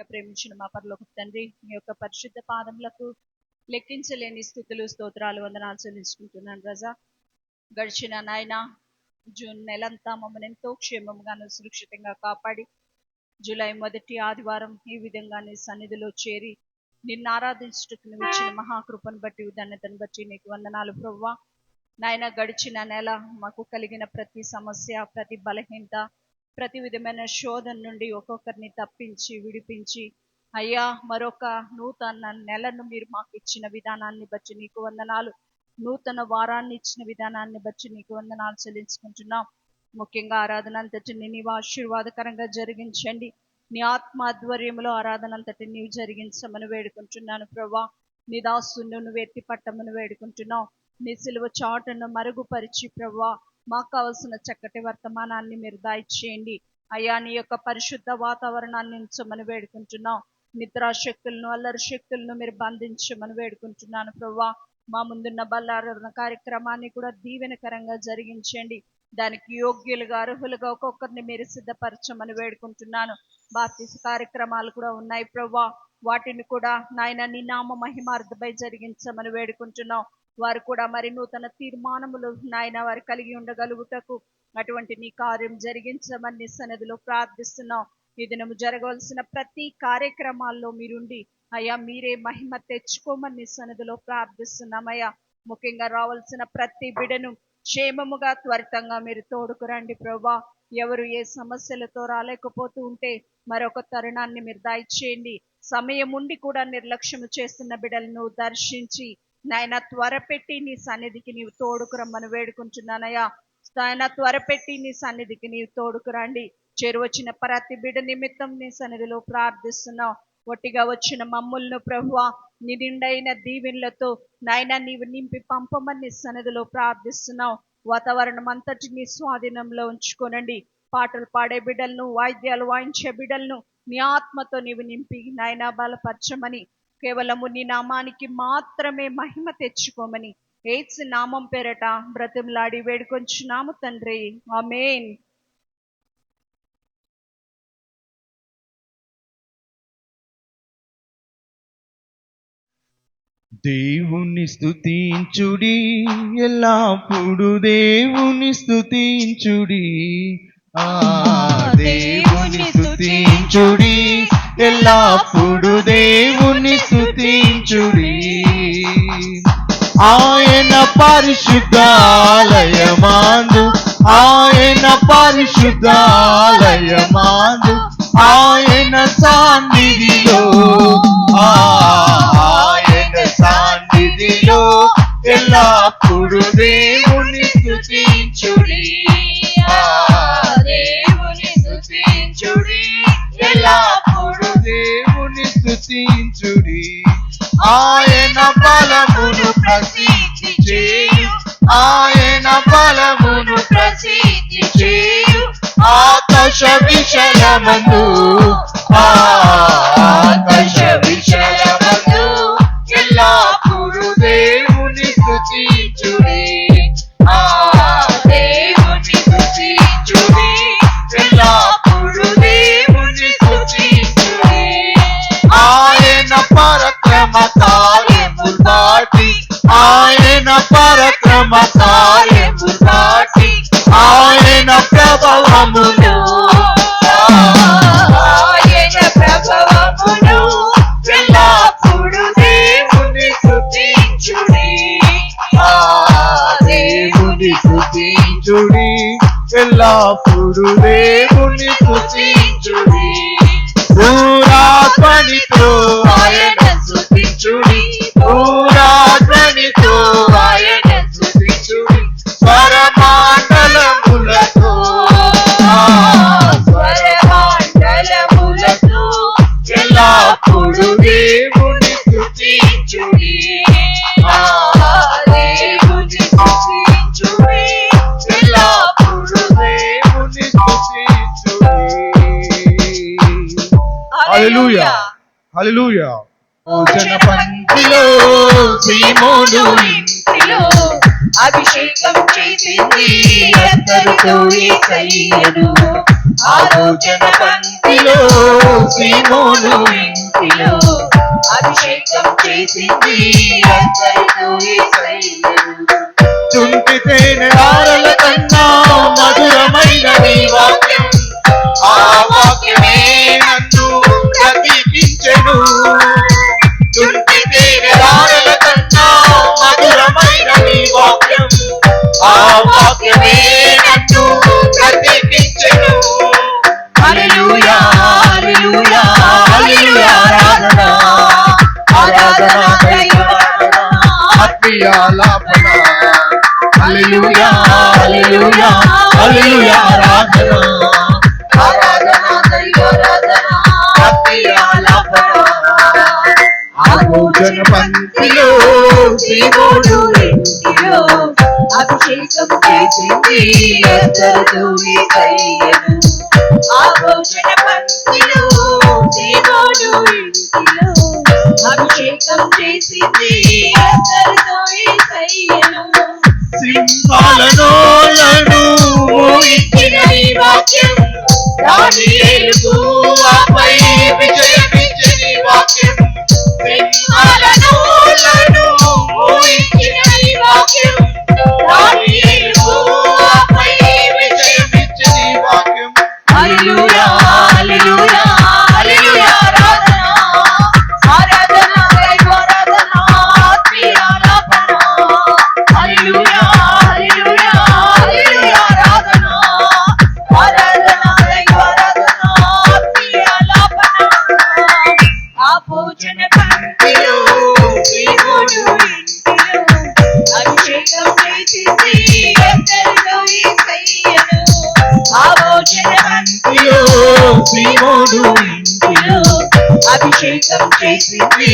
ప్రేమించిన మా పరలోకపు తండ్రి, మీ యొక్క పరిశుద్ధ పాదములకు లెక్కించలేని స్థుతులు స్తోత్రాలు వందనాలు చెల్లించుకుంటున్నాను. రజా గడిచిన నాయన జూన్ నెలంతా మమ్మల్ని ఎంతో క్షేమంగాను సురక్షితంగా కాపాడి జూలై మొదటి ఆదివారం ఈ విధంగా నీ సన్నిధిలో చేరి నిన్ను ఆరాధించుటకు నువ్వు ఇచ్చిన మహాకృపను బట్టి ధన్యతను బట్టి నీకు వందనాలు ప్రభువా. నాయన గడిచిన నెల మాకు కలిగిన ప్రతి సమస్య, ప్రతి బలహీనత, ప్రతి విధమైన శోధన నుండి ఒక్కొక్కరిని తప్పించి విడిపించి అయ్యా మరొక నూతన నెలను మీరు మాకు ఇచ్చిన విధానాన్ని బట్టి నీకు వందనాలు. నూతన వారాన్ని ఇచ్చిన విధానాన్ని బట్టి నీకు వందనాలు చెల్లించుకుంటున్నాం. ముఖ్యంగా ఆరాధన అంతటిని నీవు ఆశీర్వాదకరంగా జరిగించండి. నీ ఆత్మాధ్వర్యంలో ఆరాధన అంతటి నీవు జరిగించమని వేడుకుంటున్నాను ప్రభా. నీ దాసును నువ్వు ఎత్తి పట్టమని వేడుకుంటున్నావు. నీ సిలువ చాటును మరుగుపరిచి ప్రభా మాకు కావలసిన చక్కటి వర్తమానాన్ని మీరు దయచేయండి. అయ్యా నీ యొక్క పరిశుద్ధ వాతావరణాన్ని ఉంచమని వేడుకుంటున్నాం. నిద్రాశక్తులను, అల్లరి శక్తులను మీరు బంధించమని వేడుకుంటున్నాను ప్రభా. మా ముందున్న బల్లారాధన కార్యక్రమాన్ని కూడా దీవెనకరంగా జరిగించండి. దానికి యోగ్యులుగా, అర్హులుగా ఒక్కొక్కరిని మీరు సిద్ధపరచమని వేడుకుంటున్నాను. బాప్తిస్మ కార్యక్రమాలు కూడా ఉన్నాయి ప్రభా. వాటిని కూడా నాయన నీ నామ మహిమార్థమై జరిగించమని వేడుకుంటున్నాం. వారు కూడా మరి నూతన తీర్మానములు నాయన వారు కలిగి ఉండగలుగుటకు అటువంటి నీ కార్యం జరిగించమని నీ సన్నిధిలో ప్రార్థిస్తున్నాం. ఈ దినము జరగవలసిన ప్రతి కార్యక్రమాల్లో మీరుండి అయ్యా మీరే మహిమ తెచ్చుకోమని నీ సన్నిధిలో ప్రార్థిస్తున్నామయ్యా. ముఖ్యంగా రావాల్సిన ప్రతి బిడను క్షేమముగా త్వరితంగా మీరు తోడుకురండి ప్రభా. ఎవరు ఏ సమస్యలతో రాలేకపోతూ ఉంటే మరొక తరుణాన్ని మీరు దయచేయండి. సమయం ఉండి కూడా నిర్లక్ష్యము చేస్తున్న బిడలను దర్శించి నాయన త్వరపెట్టి నీ సన్నిధికి నీవు తోడుకురమ్మని వేడుకుంటున్నానయ్యా. నాయన త్వరపెట్టి నీ సన్నిధికి నీవు తోడుకురండి. చేరువచ్చిన ప్రతి బిడ నిమిత్తం నీ సన్నిధిలో ప్రార్థిస్తున్నావు. ఒట్టిగా వచ్చిన మమ్ములను ప్రభువా నీ నిండైన దీవెనలతో నాయన నీవు నింపి పంపమని నీ సన్నిధిలో ప్రార్థిస్తున్నావు. వాతావరణం అంతటి నీ స్వాధీనంలో ఉంచుకోనండి. పాటలు పాడే బిడ్డలను, వాయిద్యాలు వాయించే బిడ్డలను నీ ఆత్మతో నీవు నింపి నాయన బలపరచమని, కేవలము నీ నామానికి మాత్రమే మహిమ తెచ్చుకోమని యేసు నామం పేరట బ్రతిమలాడి వేడుకొంచున్నాము తండ్రి, ఆమేన్. దేవుని స్తుతించుడి, ఎల్లప్పుడు దేవుని స్తుతించుడి. దేవుని స్తుతించుడి, ఎల్లప్పుడు దేవుని స్తుతించుడి. ఆయన పరిశుద్ధాలయమందు, ఆయన పరిశుద్ధాలయమందు, ఆయన సన్నిధిలో, ఆయన సన్నిధిలో ఎల్లప్పుడు దేవుని స్తుతించుడి. దేవుని స్తుతించుడి, ఎల్లప్పుడు దేవుని స్తుతించుడి. ఆయన బలమును ప్రసిద్ధి చేయు, ఆయన బలమును ప్రసిద్ధి చేయు. ఆకాశ విశాలమందు, ఆకాశ విశాలమందు ఎల్లప్పుడు దేవుని స్తుతించుడి. దేవుని స్తుతించుడి, ఎల్లప్పుడు దేవుని స్తుతించుడి. ఆయన పరక్రమ కార్యములు బాటి, ఆయన పరక్రమ కార్యములు బాటి, ఆయన ప్రభావమును, ఆయన ప్రభావమును ఎల్లప్పుడు దేవుని స్తుతించుడి. దేవుని స్తుతించుడి, ఎల్లప్పుడు దేవుని స్తుతించుడి. పూరాత్మనితో ఆయన స్తుతించుడి, పూరాత్మనితో ఆయన స్తుతించుడి. స్వరమండలములతో, స్వరమండలములతో ఎల్లప్పుడు దేవుని స్తుతించుడి. దేవుని స్తుతించుడి, ఎల్లప్పుడు దేవుని స్తుతించుడి. హల్లెలూయా, హల్లెలూయా. భోజన పంక్తిలో సీమోను ఇంటిలో అభిషేకం చేసింది అందరితో యేసయ్యను. ఆ భోజన పంక్తి పంక్తిలో సీమోను ఇంటిలో అభిషేకం చేసింది అందరితో యేసయ్యను. చుంటి తేనె దారల కన్నా మధురమైన నీ వాక్యం, ఆ వాక్యమే నన్ను బ్రతికించెను. చుంటి తేనె దారల కన్నా మధురమైన నీ వాక్యం, ఆ వాక్యమే నన్ను బ్రతికించెను. హల్లెలూయా హల్లెలూయా హల్లెలూయా ఆరాధన ఆరాధన దైవారాధన ఆత్మీయాలాపన. హల్లెలూయా హల్లెలూయా హల్లెలూయా ఆరాధన ఆరాధన దైవారాధన ఆత్మీయాలాపన. ఆ భోజన పంక్తిలో సీమోను ఇంటిలో అభిషేకం చేసింది అందరితో యేసయ్యను. ఆ భోజన పంక్తిలో సీమోను ఇంటిలో అభిషేకం చేసింది అందరితో యేసయ్యను. సింహాల నోలను మోయించిన నీ వాక్యం, దానియేలుకు ఆపై విజయమిచ్చే నీ వాక్యం. సింహాల నోలను మోయించిన నీ వాక్యం, దానియేలుకు ఆపై విజయమిచ్చే నీ వాక్యం. హల్లెలూయా హల్లెలూయా హల్లెలూయా ఆరాధన ఆరాధన దైవారాధన ఆత్మీయాలాపన. హల్లెలూయా హల్లెలూయా హల్లెలూయా ఆరాధన ఆరాధన దైవారాధన ఆత్మీయాలాపన. ఆ భోజన పంక్తిలో సీమోను ఇంటిలో అభిషేకం చేసింది అందరితో యేసయ్యను. ఆ భోజన పంక్తిలో సీమోను ఇంటిలో అభిషేకం చేసింది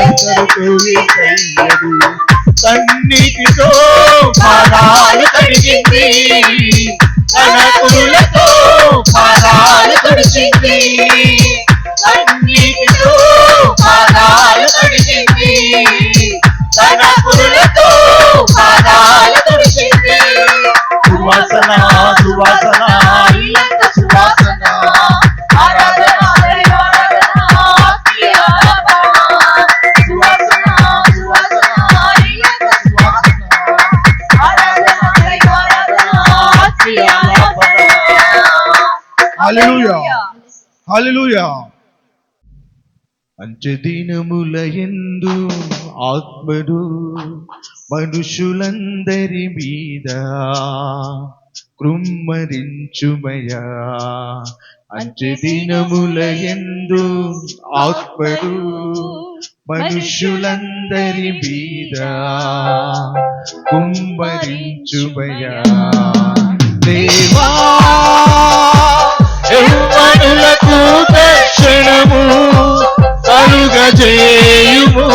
అందరితో యేసయ్యను. కన్నీటితో పాదాలు కడిగింది, తన కురులతో పాదాలు కడిగింది. కన్నీటితో పాదాలు కడిగింది, తన కురులతో పాదాలు కడిగింది. సువాసన సువాసన ఇల్లంత సువాసన, ఆరాధన దైవారాధన ఆత్మీయాలాపన. సువాసన సువాసన ఇల్లంత సువాసన, ఆరాధన దైవారాధన ఆత్మీయాలాపన. హల్లెలూయా హల్లెలూయా. అంచెదినములయందు ఆత్మడు మనుషులందరి మీద కృమ్మరించుమయా. అంచెదినములయందు ఆత్మడు మనుషులందరి మీద కుమ్మరించుమయా. దేవా యవ్వనులకు దర్శనము కలుగజేయుము.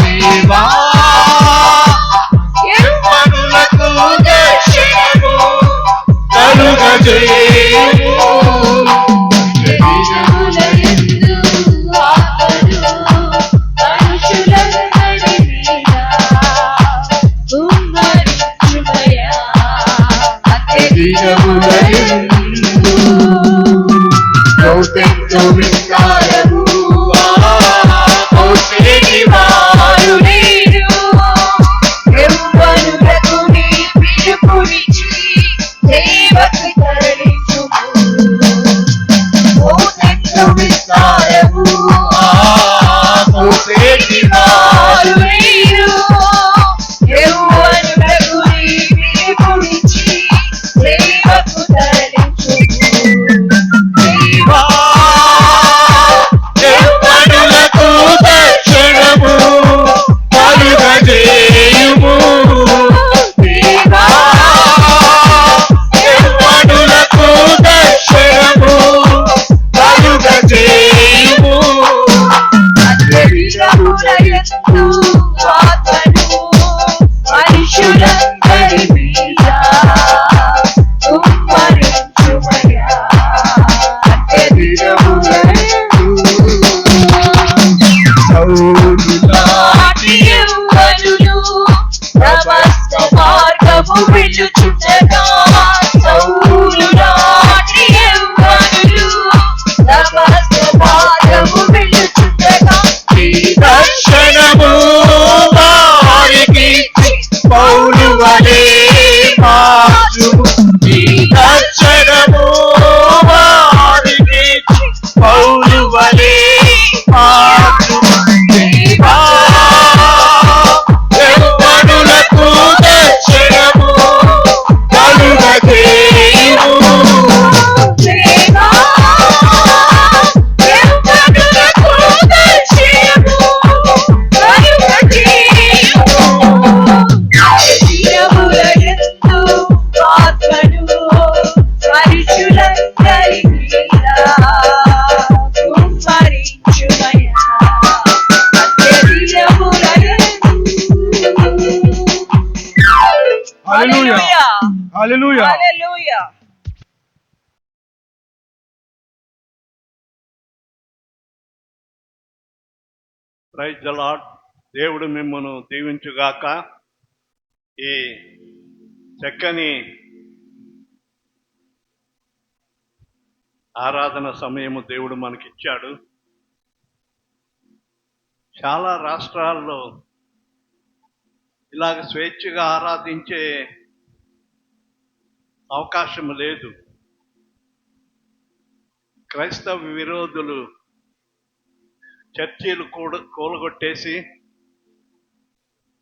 దేవా యవ్వనులకు దర్శనము కలుగజేయుము. దినములయందు ఆత్మడు మనుషులందరి మీద కుమ్మరించుమయా. దినములయందు లోకెంతో విస్తారము కోసేటి వారు లేరు. యవ్వనులకు నీ పిలుపునిచ్చి సేవకు తరలించుము. లోకెంతో విస్తారము కోసేటి వారు లేరు. యవ్వనులకు నీ పిలుపునిచ్చి సేవకు తరలించుము. మార్చు దేవా యవ్వనులకు దర్శనము కలుగజేయుము దేవా యవ్వనులకు దర్శనము కలుగజేయుము శిరముల యందు ఆత్మను పరిశులందరికీ కుమ్మరించుమయా అత్యధికముల యందు. Hallelujah hallelujah hallelujah. Praise the Lord. దేవుడు మిమ్మను దీవించుగాక. ఈ చక్కని ఆరాధన సమయము దేవుడు మనకిచ్చాడు. చాలా రాష్ట్రాల్లో ఇలాగ స్వేచ్ఛగా ఆరాధించే అవకాశం లేదు. క్రైస్తవ విరోధులు చర్చీలు కూలగొట్టేసి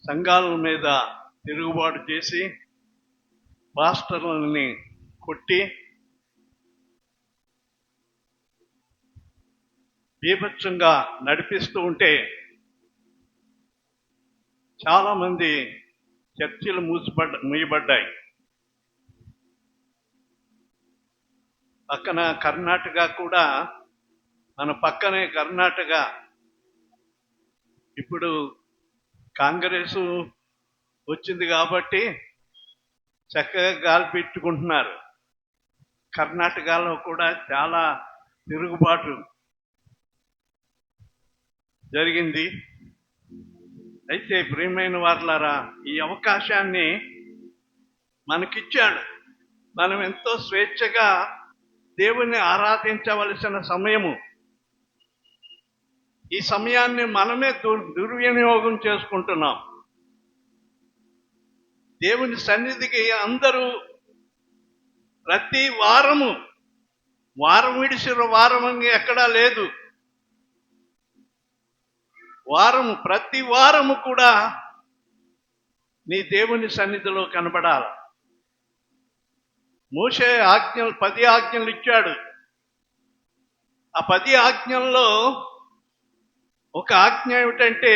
సంఘాల మీద తిరుగుబాటు చేసి పాస్టర్లని కొట్టి బీభత్సంగా నడిపిస్తూ ఉంటే చాలామంది చర్చిలు మూయబడ్డాయి. పక్కన కర్ణాటక కూడా, మన పక్కనే కర్ణాటక ఇప్పుడు కాంగ్రెస్ వచ్చింది కాబట్టి చక్కగా గాలి పెట్టుకుంటున్నారు. కర్ణాటకలో కూడా చాలా తిరుగుబాటు జరిగింది. అయితే ప్రియమైన వారలారా, ఈ అవకాశాన్ని మనకిచ్చాడు. మనం ఎంతో స్వేచ్ఛగా దేవుణ్ణి ఆరాధించవలసిన సమయము. ఈ సమయాన్ని మనమే దుర్వినియోగం చేసుకుంటున్నాం. దేవుని సన్నిధికి అందరూ ప్రతి వారము, వారం విడిసిన వారం అని ఎక్కడా లేదు. ప్రతి వారము కూడా నీ దేవుని సన్నిధిలో కనబడాలి. మోషే 10 ఆజ్ఞలు ఇచ్చాడు. ఆ 10 ఆజ్ఞల్లో ఒక ఆజ్ఞ ఏమిటంటే,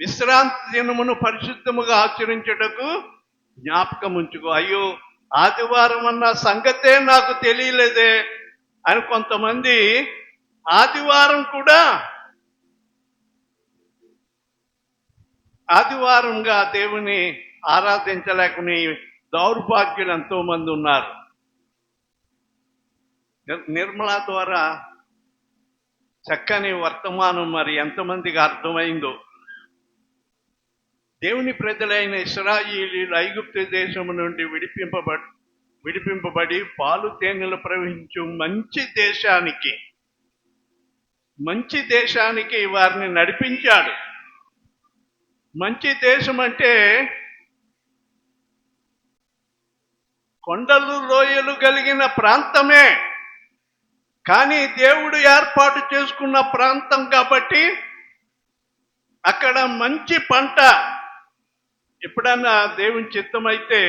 విశ్రాంతి దినమును పరిశుద్ధముగా ఆచరించుటకు జ్ఞాపకం ఉంచుకో. అయ్యో, ఆదివారం అన్న సంగతే నాకు తెలియలేదే అని కొంతమంది ఆదివారం కూడా ఆదివారంగా దేవుని ఆరాధించలేకుని దౌర్భాగ్యులు ఎంతో మంది ఉన్నారు. నిర్మలా ద్వారా చక్కని వర్తమానం మరి ఎంతమందికి అర్థమైందో. దేవుని ప్రజలైన ఇశ్రాయేలీయులు ఐగుప్తు దేశము నుండి విడిపింపబడి పాలు తేనెలు ప్రవహించు మంచి దేశానికి వారిని నడిపించాడు. మంచి దేశం అంటే కొండలు లోయలు కలిగిన ప్రాంతమే, కానీ దేవుడు ఏర్పాటు చేసుకున్న ప్రాంతం కాబట్టి అక్కడ మంచి పంట. ఎప్పుడన్నా దేవుని చిత్తమైతే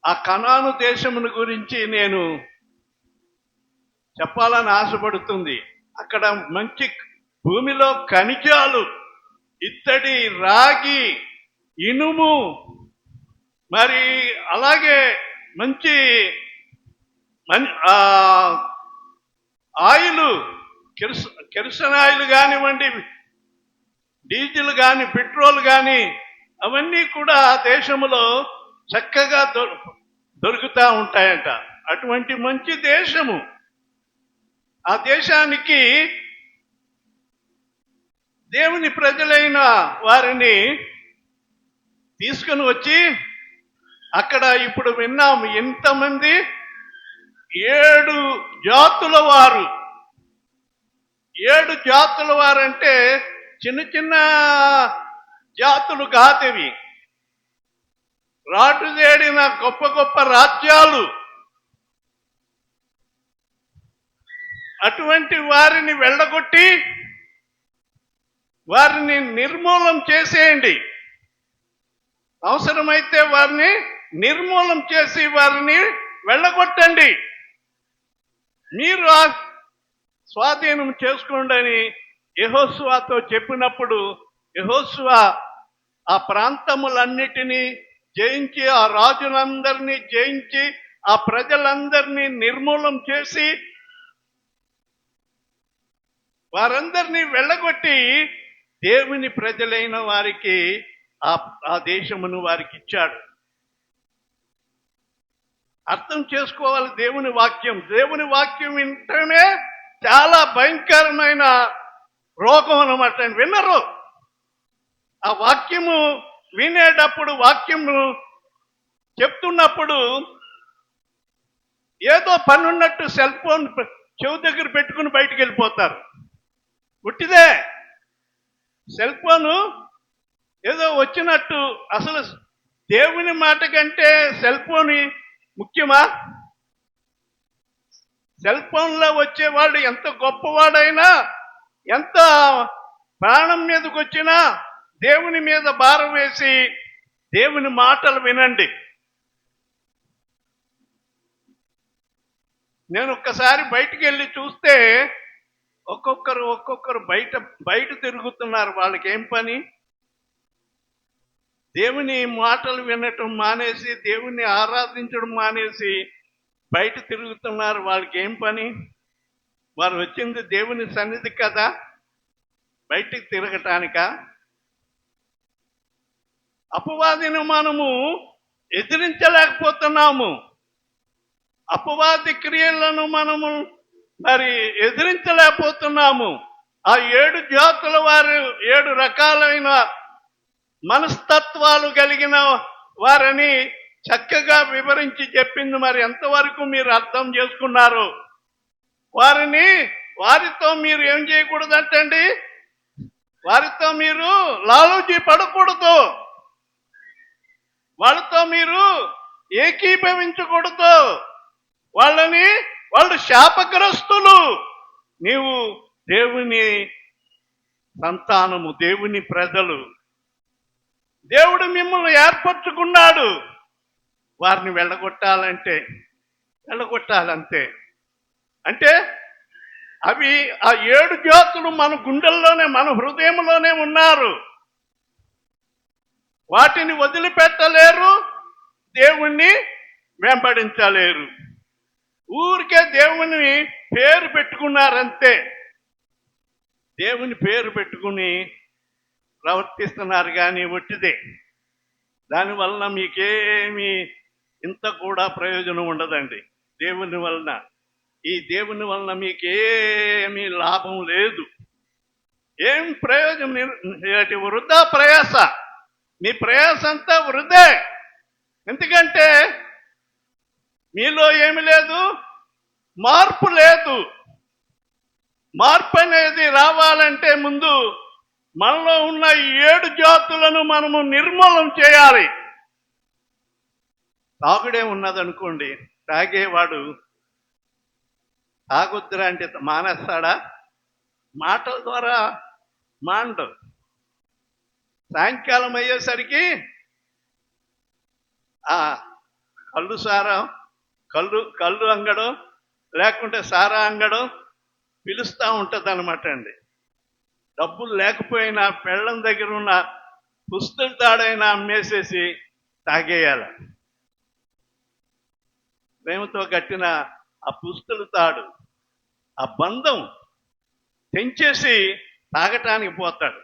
ఆ కనాను దేశమును గురించి నేను చెప్పాలని ఆశపడుతుంది. అక్కడ మంచి భూమిలో ఖనిజాలు, ఇత్తడి, రాగి, ఇనుము, మరి అలాగే మంచి ఆయిల్, కిరసన్ ఆయిల్ కానివ్వండి, డీజిల్ కానీ, పెట్రోల్ కానీ, అవన్నీ కూడా దేశంలో చక్కగా దొరుకుతూ ఉంటాయంట. అటువంటి మంచి దేశము. ఆ దేశానికి దేవుని ప్రజలైన వారిని తీసుకుని వచ్చి అక్కడ ఇప్పుడు విన్నాము ఎంతమంది 7 జాతుల వారు. 7 జాతుల వారంటే చిన్న చిన్న జాతులు కాదేవి, రాటుదేడిన గొప్ప గొప్ప రాజ్యాలు. అటువంటి వారిని వెళ్ళగొట్టి వారిని నిర్మూలం చేసేయండి. అవసరమైతే వారిని నిర్మూలం చేసి వారిని వెళ్ళగొట్టండి. మీరు ఆ స్వాధీనం చేసుకోండి అని యెహోషువతో చెప్పినప్పుడు యెహోషువ ఆ ప్రాంతములన్నిటినీ జయించి, ఆ రాజులందరినీ జయించి, ఆ ప్రజలందరినీ నిర్మూలం చేసి వారందరినీ వెళ్ళగొట్టి దేవుని ప్రజలైన వారికి ఆ దేశమును వారికి ఇచ్చాడు. అర్థం చేసుకోవాలి దేవుని వాక్యం. దేవుని వాక్యం వింటమే చాలా భయంకరమైన రోగం అన్నమాట. వినరు. ఆ వాక్యము వినేటప్పుడు, వాక్యము చెప్తున్నప్పుడు ఏదో పని ఉన్నట్టు సెల్ ఫోన్ చెవి దగ్గర పెట్టుకుని బయటికి వెళ్ళిపోతారు. ఉట్టిదే సెల్ ఫోను ఏదో వచ్చినట్టు. అసలు దేవుని మాట కంటే సెల్ ఫోన్ ముఖ్యమా? సెల్ ఫోన్లో వచ్చేవాళ్ళు ఎంత గొప్పవాడైనా, ఎంత ప్రాణం మీదకి వచ్చినా దేవుని మీద భారం వేసి దేవుని మాటలు వినండి. నేను ఒక్కసారి బయటికి వెళ్ళి చూస్తే ఒక్కొక్కరు బయట తిరుగుతున్నారు. వాళ్ళకి ఏం పని? దేవుని మాటలు వినటం మానేసి, దేవుని ఆరాధించడం మానేసి బయట తిరుగుతున్నారు. వాళ్ళకి ఏం పని? వారు వచ్చింది దేవుని సన్నిధి కదా, బయటికి తిరగటానిక? అపవాదిని మనము ఎదిరించలేకపోతున్నాము. అపవాది క్రియలను మనము మరి ఎదిరించలేకపోతున్నాము. ఆ 7 జాతుల వారు 7 రకాలైన మనస్తత్వాలు కలిగిన వారని చక్కగా వివరించి చెప్పింది. మరి ఎంతవరకు మీరు అర్థం చేసుకున్నారు? వారితో మీరు ఏం చేయకూడదంటండి? వారితో మీరు లాలూచి పడకూడదు. వాళ్ళతో మీరు ఏకీభవించకూడదు. వాళ్ళు శాపగ్రస్తులు. నీవు దేవుని సంతానము, దేవుని ప్రజలు. దేవుడు మిమ్మల్ని ఏర్పరచుకున్నాడు. వారిని వెళ్ళగొట్టాలంతే. అంటే అవి ఆ 7 జాతులు మన గుండెల్లోనే, మన హృదయంలోనే ఉన్నారు. వాటిని వదిలిపెట్టలేరు, దేవుణ్ణి వెంబడించలేరు. ఊరికే దేవుని పేరు పెట్టుకున్నారంతే. దేవుని పేరు పెట్టుకుని ప్రవర్తిస్తున్నారు కానీ ఒట్టిదే. దానివలన మీకేమీ ఇంత కూడా ప్రయోజనం ఉండదండి. దేవుని వలన మీకేమీ లాభం లేదు. ఏం ప్రయోజనం? వృధా ప్రయాస. మీ ప్రయాస అంతా వృధే. ఎందుకంటే మీలో ఏమి లేదు, మార్పు లేదు. మార్పు అనేది రావాలంటే ముందు మనలో ఉన్న 7 జాతులను మనము నిర్మూలన చేయాలి. తాగుడే ఉన్నదనుకోండి, తాగేవాడు తాగొద్దురా అంటే మానేస్తాడా? మాటల ద్వారా మాండు. సాయంకాలం అయ్యేసరికి ఆ కళ్ళు అంగడం లేకుంటే సారా అంగడం పిలుస్తూ ఉంటుంది అనమాట అండి. డబ్బులు లేకపోయినా పెళ్ళం దగ్గర ఉన్న పుస్తల తాడైనా అమ్మేసేసి తాగేయాలి. ప్రేమతో కట్టిన ఆ పుస్తల తాడు, ఆ బంధం తెంచేసి తాగటానికి పోతాడు.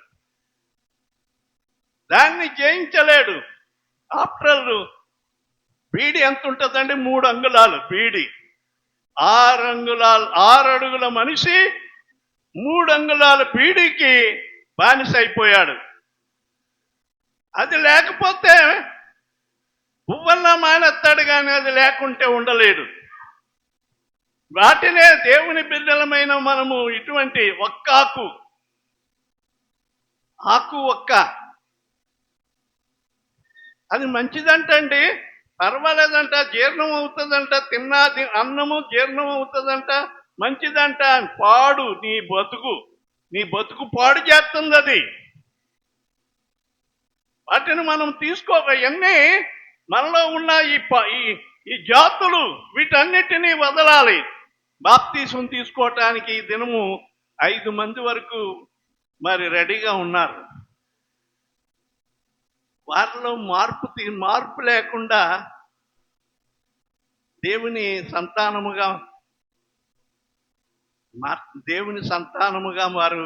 దాన్ని జయించలేడు. ఆఫ్టర్ ఆల్ బీడి ఎంత ఉంటుందండి? 3 అంగుళాలు బీడి. 6 అడుగుల మనిషి 3 అంగుళాల బీడికి బానిస అయిపోయాడు. అది లేకపోతే పువ్వల్లా మానేస్తాడు, కానీ అది లేకుంటే ఉండలేడు. వాటినే దేవుని బిడ్డలమైన మనము ఇటువంటి ఆకు ఒక్క అది మంచిదంటండి, పర్వాలేదంట, జీర్ణం అవుతుందంట, తిన్నా అన్నము జీర్ణం అవుతుందంట, మంచిదంట. పాడు నీ బతుకు పాడు చేస్తుంది అది. వాటిని మనం తీసుకోవన్నీ మనలో ఉన్న ఈ జాతులు వీటన్నిటినీ వదలాలి. బాప్తీసం తీసుకోవటానికి ఈ దినము 5 మంది వరకు మరి రెడీగా ఉన్నారు. వారిలో మార్పు లేకుండా దేవుని సంతానముగా వారు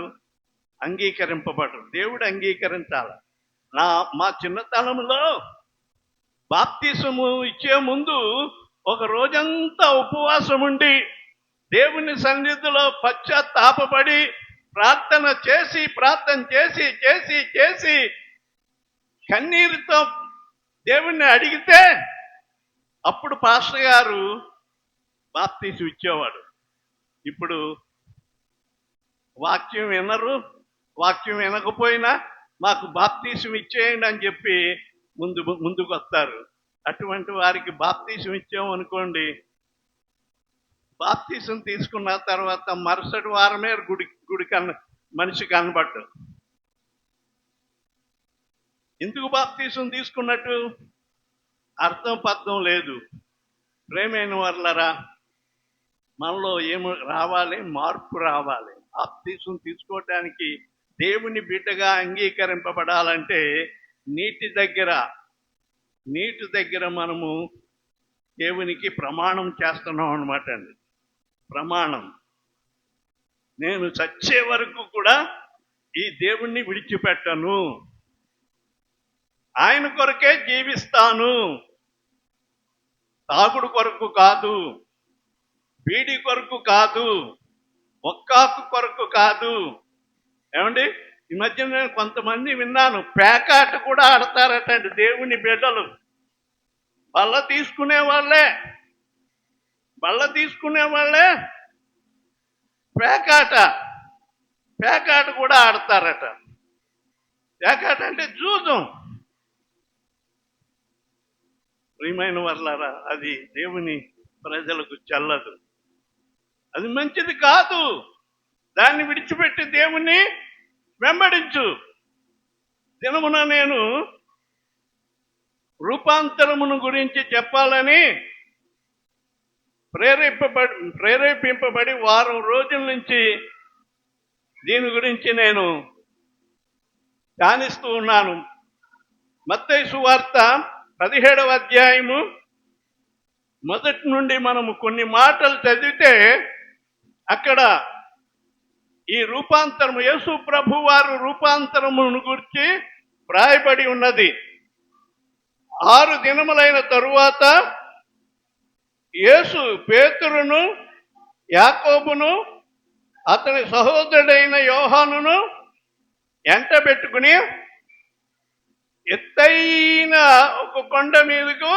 అంగీకరింపబడరు. దేవుడు అంగీకరించాలి. మా చిన్నతనంలో బాప్తీసము ఇచ్చే ముందు ఒక రోజంతా ఉపవాసం ఉండి దేవుని సన్నిధిలో పశ్చాత్తాపపడి ప్రార్థన చేసి కన్నీరుతో దేవుణ్ణి అడిగితే అప్పుడు పాస్టర్ గారు బాప్తీసం ఇచ్చేవాడు. ఇప్పుడు వాక్యం వాక్యం వినకపోయినా మాకు బాప్తీసం ఇచ్చేయండి అని చెప్పి ముందుకు వస్తారు. అటువంటి వారికి బాప్తీసం ఇచ్చామనుకోండి, బాప్తీసం తీసుకున్న తర్వాత మరుసటి వారమే గుడి మనిషి కనబడ్డు. ఎందుకు బాప్తీసం తీసుకున్నట్టు అర్థం పర్థం లేదు. ప్రేమైన వర్లరా, మనలో మార్పు రావాలి. బాప్తీసం తీసుకోవటానికి దేవుని బిడ్డగా అంగీకరింపబడాలంటే నీటి దగ్గర మనము దేవునికి ప్రమాణం చేస్తున్నాం అన్నమాట అండి. ప్రమాణం, నేను చచ్చే వరకు కూడా ఈ దేవుణ్ణి విడిచిపెట్టను, ఆయన కొరకే జీవిస్తాను, తాగుడు కొరకు కాదు, బీడి కొరకు కాదు, ఒక్కాకు కొరకు కాదు. ఏమండి, ఈ మధ్య నేను కొంతమంది విన్నాను, పేకాట కూడా ఆడతారటండి దేవుని బిడ్డలు. బల్ల తీసుకునే వాళ్ళే పేకాట కూడా ఆడతారట. పేకాట అంటే జూదం. ప్రియమైన వర్లారా, అది దేవుని ప్రజలకు చెల్లదు, అది మంచిది కాదు. దాన్ని విడిచిపెట్టి దేవుణ్ణి వెంబడించు. దినమున నేను రూపాంతరమును గురించి చెప్పాలని ప్రేరేపింపబడి వారం రోజుల నుంచి దీని గురించి నేను ధ్యానిస్తూ ఉన్నాను. మత్తయి సువార్త 17వ అధ్యాయము మొదటి నుండి మనము కొన్ని మాటలు చదివితే అక్కడ ఈ రూపాంతరము, యేసు ప్రభు వారు రూపాంతరమును గురించి వ్రాయబడి ఉన్నది. 6 దినములైన తరువాత యేసు పేతురును, యాకోబును, అతని సహోదరుడైన యోహానును ఎంటబెట్టుకుని ఎత్తైన ఒక కొండ మీదకు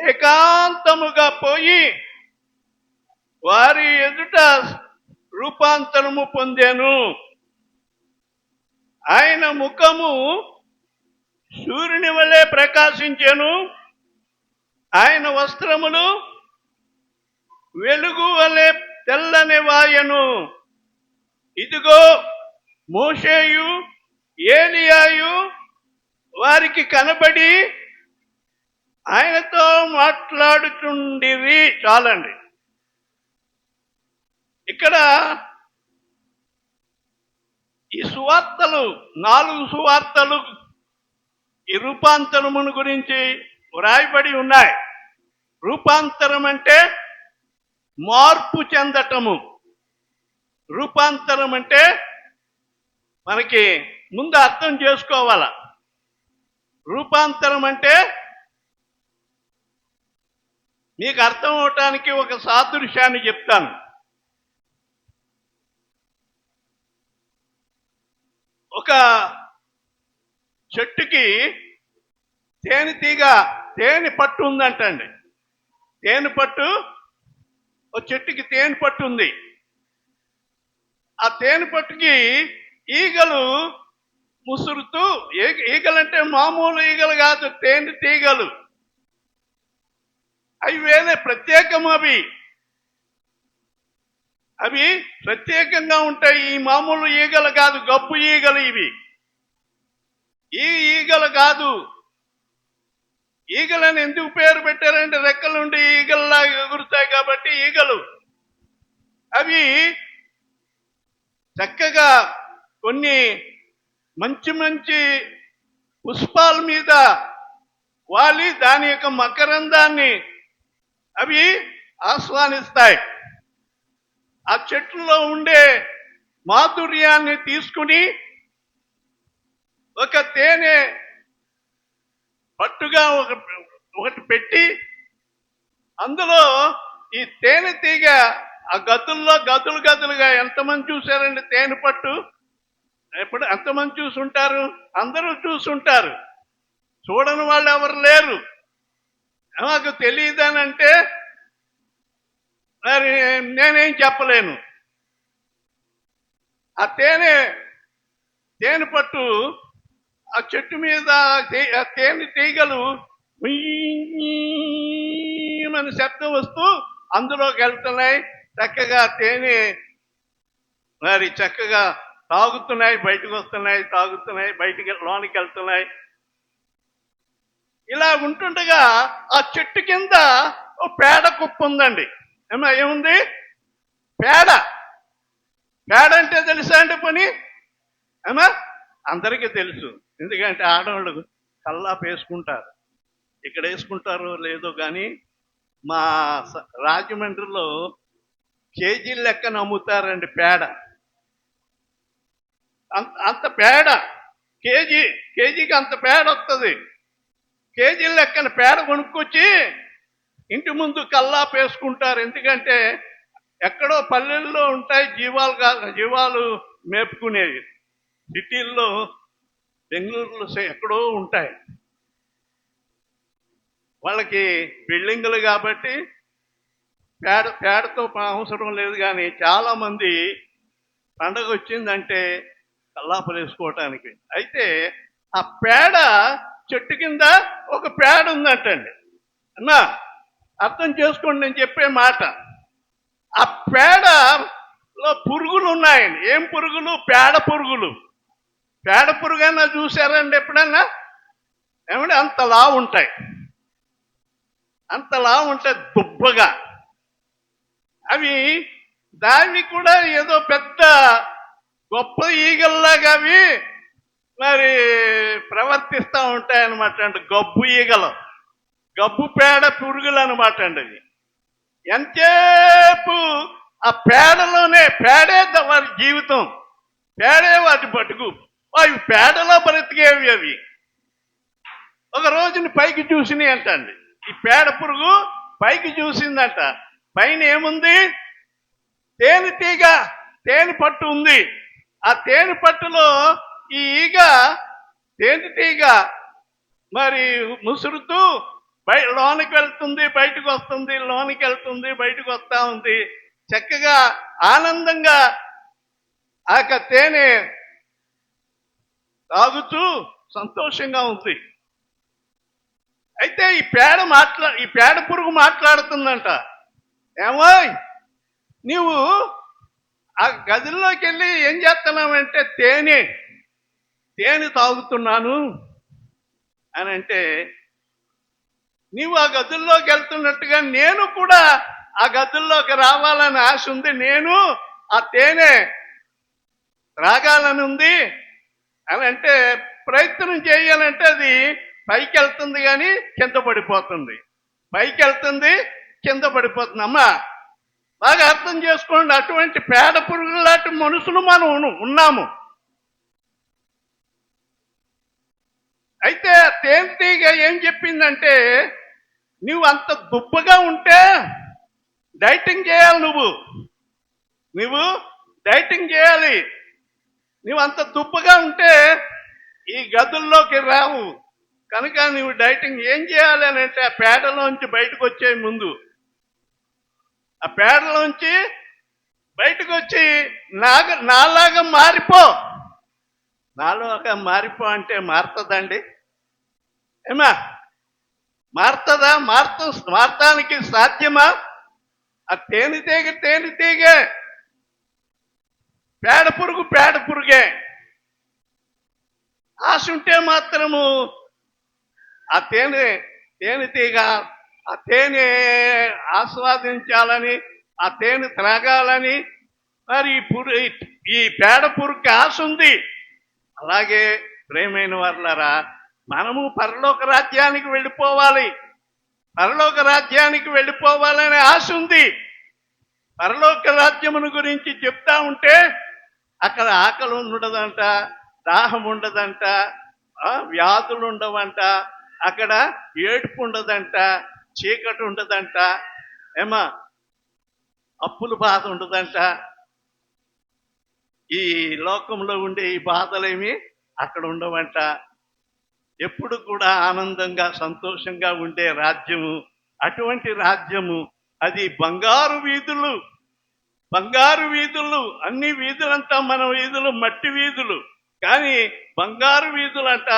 ఏకాంతముగా పోయి వారి ఎదుట రూపాంతరము పొందాను. ఆయన ముఖము సూర్యుని వలె ప్రకాశించెను, ఆయన వస్త్రములు వెలుగు వలె తెల్లని వాయను. ఇదిగో మోషేయు ఏలియాయు వారికి కనబడి ఆయనతో మాట్లాడుచుండిరి. చాలండి. ఇక్కడ ఈ సువార్తలు, 4 సువార్తలు ఈ రూపాంతరమును గురించి వ్రాయబడి ఉన్నాయి. రూపాంతరం అంటే మార్పు చెందటము. రూపాంతరం అంటే మనకి ముందు అర్థం చేసుకోవాల. రూపాంతరం అంటే మీకు అర్థం అవటానికి ఒక సాదృశ్యాన్ని చెప్తాను. ఒక చెట్టుకి తేనె పట్టు ఉందంటండి. ఒక చెట్టుకి తేనె పట్టు ఉంది. ఆ తేనె పట్టుకి ఈగలు ముసురుతూ, ఈగలంటే మామూలు ఈగలు కాదు, తేనె తీగలు. అవి వేరే ప్రత్యేకం. అవి అవి ప్రత్యేకంగా ఉంటాయి. ఈ మామూలు ఈగలు కాదు, గబ్బు ఈగలు ఇవి. ఈ ఈగలు కాదు. ఈగలని ఎందుకు పేరు పెట్టారంటే రెక్కలుండి ఈగల్లాగా ఎగురుతాయి కాబట్టి ఈగలు. అవి చక్కగా కొన్ని మంచి మంచి పుష్పాల మీద వాలి దాని యొక్క మకరందాన్ని అవి ఆస్వాదిస్తాయి. ఆ చెట్లలో ఉండే మాధుర్యాన్ని తీసుకుని ఒక తేనె పట్టుగా ఒకటి పెట్టి అందులో ఈ తేనె తీగ ఆ గదుల్లో గదులుగా ఎంతమంది చూశారండి తేనె పట్టు? ఎప్పుడు ఎంతమంది చూసుంటారు? అందరూ చూసుంటారు. చూడని వాళ్ళు ఎవరు లేరు. నాకు తెలియదనంటే మరి నేనేం చెప్పలేను. ఆ తేనె పట్టు ఆ చెట్టు మీద ఆ తేనె తీగలు అని శబ్దం వస్తూ అందులోకి వెళ్తున్నాయి. చక్కగా తేనె మరి చక్కగా తాగుతున్నాయి, బయటకు వస్తున్నాయి, తాగుతున్నాయి, బయటికి లోనికి వెళ్తున్నాయి. ఇలా ఉంటుండగా ఆ చెట్టు కింద ఓ పేడ కుప్ప ఉందండి. ఏముంది? పేడ అంటే తెలుసా అండి పని? అందరికీ తెలుసు. ఎందుకంటే ఆడవాళ్ళు కల్లాపు వేసుకుంటారు. ఇక్కడ వేసుకుంటారో లేదో కానీ మా రాజమండ్రిలో కేజీల లెక్కన అమ్ముతారండి పేడ. అంత పేడ కేజీకి అంత పేడ వస్తుంది. కేజీల లెక్కన పేడ కొనుక్కొచ్చి ఇంటి ముందు కల్లాపు వేసుకుంటారు. ఎందుకంటే ఎక్కడో పల్లెల్లో ఉంటాయి జీవాలు మేపుకునేవి. సిటీల్లో బెంగళూరులో ఎక్కడో ఉంటాయి. వాళ్ళకి బిల్డింగులు కాబట్టి పేడతో అవసరం లేదు. కానీ చాలా మంది పండగ వచ్చిందంటే కల్లాపులు వేసుకోవటానికి. అయితే ఆ పేడ చెట్టు కింద ఒక పేడ ఉందంటండి. అన్నా అర్థం చేసుకోండి నేను చెప్పే మాట. ఆ పేడలో పురుగులు ఉన్నాయండి. ఏం పురుగులు? పేడ పురుగులు. పేడ పురుగైనా చూసారండి ఎప్పుడన్నా? ఏమంటే అంతలా ఉంటాయి దుబ్బగా. అవి దాన్ని కూడా ఏదో పెద్ద గొప్ప ఈగల్లాగా అవి మరి ప్రవర్తిస్తూ ఉంటాయన్నమాట అండి. గబ్బు ఈగలు, గబ్బు పేడ పురుగులు అనమాట అండి. అవి ఎంతసేపు ఆ పేడే వారి జీవితం, పేడే వాటి బతుకు. అవి పేడలో బ్రతికేవి. అవి ఒక రోజుని పైకి చూసినాయి అంటండి. ఈ పేడ పురుగు పైకి చూసిందంట. పైన ఏముంది? తేనె పట్టు ఉంది. ఆ తేనె పట్టులో ఈ తేనె తీగ మరి ముసురుతూ లోనికి వెళ్తుంది, బయటకు వస్తుంది, లోనికి వెళ్తుంది, బయటకు వస్తా ఉంది. చక్కగా ఆనందంగా ఆ తేనె తాగుతూ సంతోషంగా ఉంది. అయితే ఈ పేడ పురుగు మాట్లాడుతుందంట. ఏమోయ్ నీవు ఆ గదిలోకి వెళ్ళి ఏం చేస్తున్నావంటే తేనె తాగుతున్నాను అని అంటే, నీవు ఆ గదుల్లోకి వెళ్తున్నట్టుగా నేను కూడా ఆ గదుల్లోకి రావాలని ఆశ ఉంది. నేను ఆ తేనె త్రాగాలని ఉంది అని అంటే ప్రయత్నం చేయాలంటే అది పైకి వెళ్తుంది కానీ కింద పడిపోతుంది. పైకి వెళ్తుంది, కింద పడిపోతుంది. అమ్మా బాగా అర్థం చేసుకోండి. అటువంటి పేడ పురుగులు లాంటి మనుషులు మనం ఉన్నాము. అయితే తేనెటీగ ఏం చెప్పిందంటే, నువ్వు అంత దుబ్బగా ఉంటే డైటింగ్ చేయాలి. నువ్వు డైటింగ్ చేయాలి. నువ్వు అంత దుబ్బగా ఉంటే ఈ గదుల్లోకి రావు. కనుక నువ్వు డైటింగ్ ఏం చేయాలి అని అంటే, ఆ పేడలోంచి బయటకు వచ్చే ముందు ఆ పేడలోంచి బయటకు వచ్చి నాలాగా మారిపో. నాలాగా మారిపో అంటే మారుతుందండి? ఏమా మారుతుందా? మారటానికి సాధ్యమా? ఆ తేనెటీగ పేడ పురుగే. ఆశ ఉంటే మాత్రము ఆ తేనెటీగ ఆ తేనె ఆస్వాదించాలని, ఆ తేనె త్రాగాలని, మరి ఈ పేడ పురుగుకి ఆశ ఉంది. అలాగే ప్రేమైన వారలారా, మనము పరలోక రాజ్యానికి వెళ్ళిపోవాలి, పరలోక రాజ్యానికి వెళ్ళిపోవాలనే ఆశ ఉంది. పరలోక రాజ్యమును గురించి చెప్తా ఉంటే అక్కడ ఆకలి ఉండదంట, దాహం ఉండదంట, వ్యాధులు ఉండవంట, అక్కడ ఏడుపు ఉండదంట, చీకటి ఉండదంట, అప్పుల బాధ ఉండదంట. ఈ లోకంలో ఉండే ఈ బాధలేమి అక్కడ ఉండవంట. ఎప్పుడు కూడా ఆనందంగా సంతోషంగా ఉండే రాజ్యము, అటువంటి రాజ్యము. అది బంగారు వీధులు, అన్ని వీధులంతా మన వీధులు మట్టి వీధులు, కానీ బంగారు వీధులంట.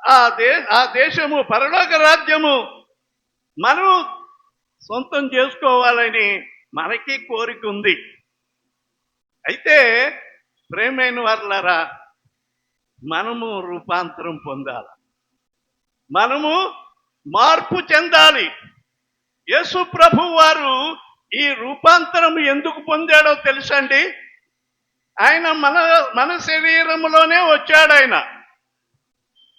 ఆ దేశము, పరలోక రాజ్యము మనం సొంతం చేసుకోవాలని మనకి కోరిక ఉంది. అయితే ప్రేమైన వారలారా, మనము రూపాంతరం పొందాలి, మనము మార్పు చెందాలి. యేసు ప్రభు వారు ఈ రూపాంతరం ఎందుకు పొందాడో తెలుసండి? ఆయన మన శరీరంలోనే వచ్చాడు. ఆయన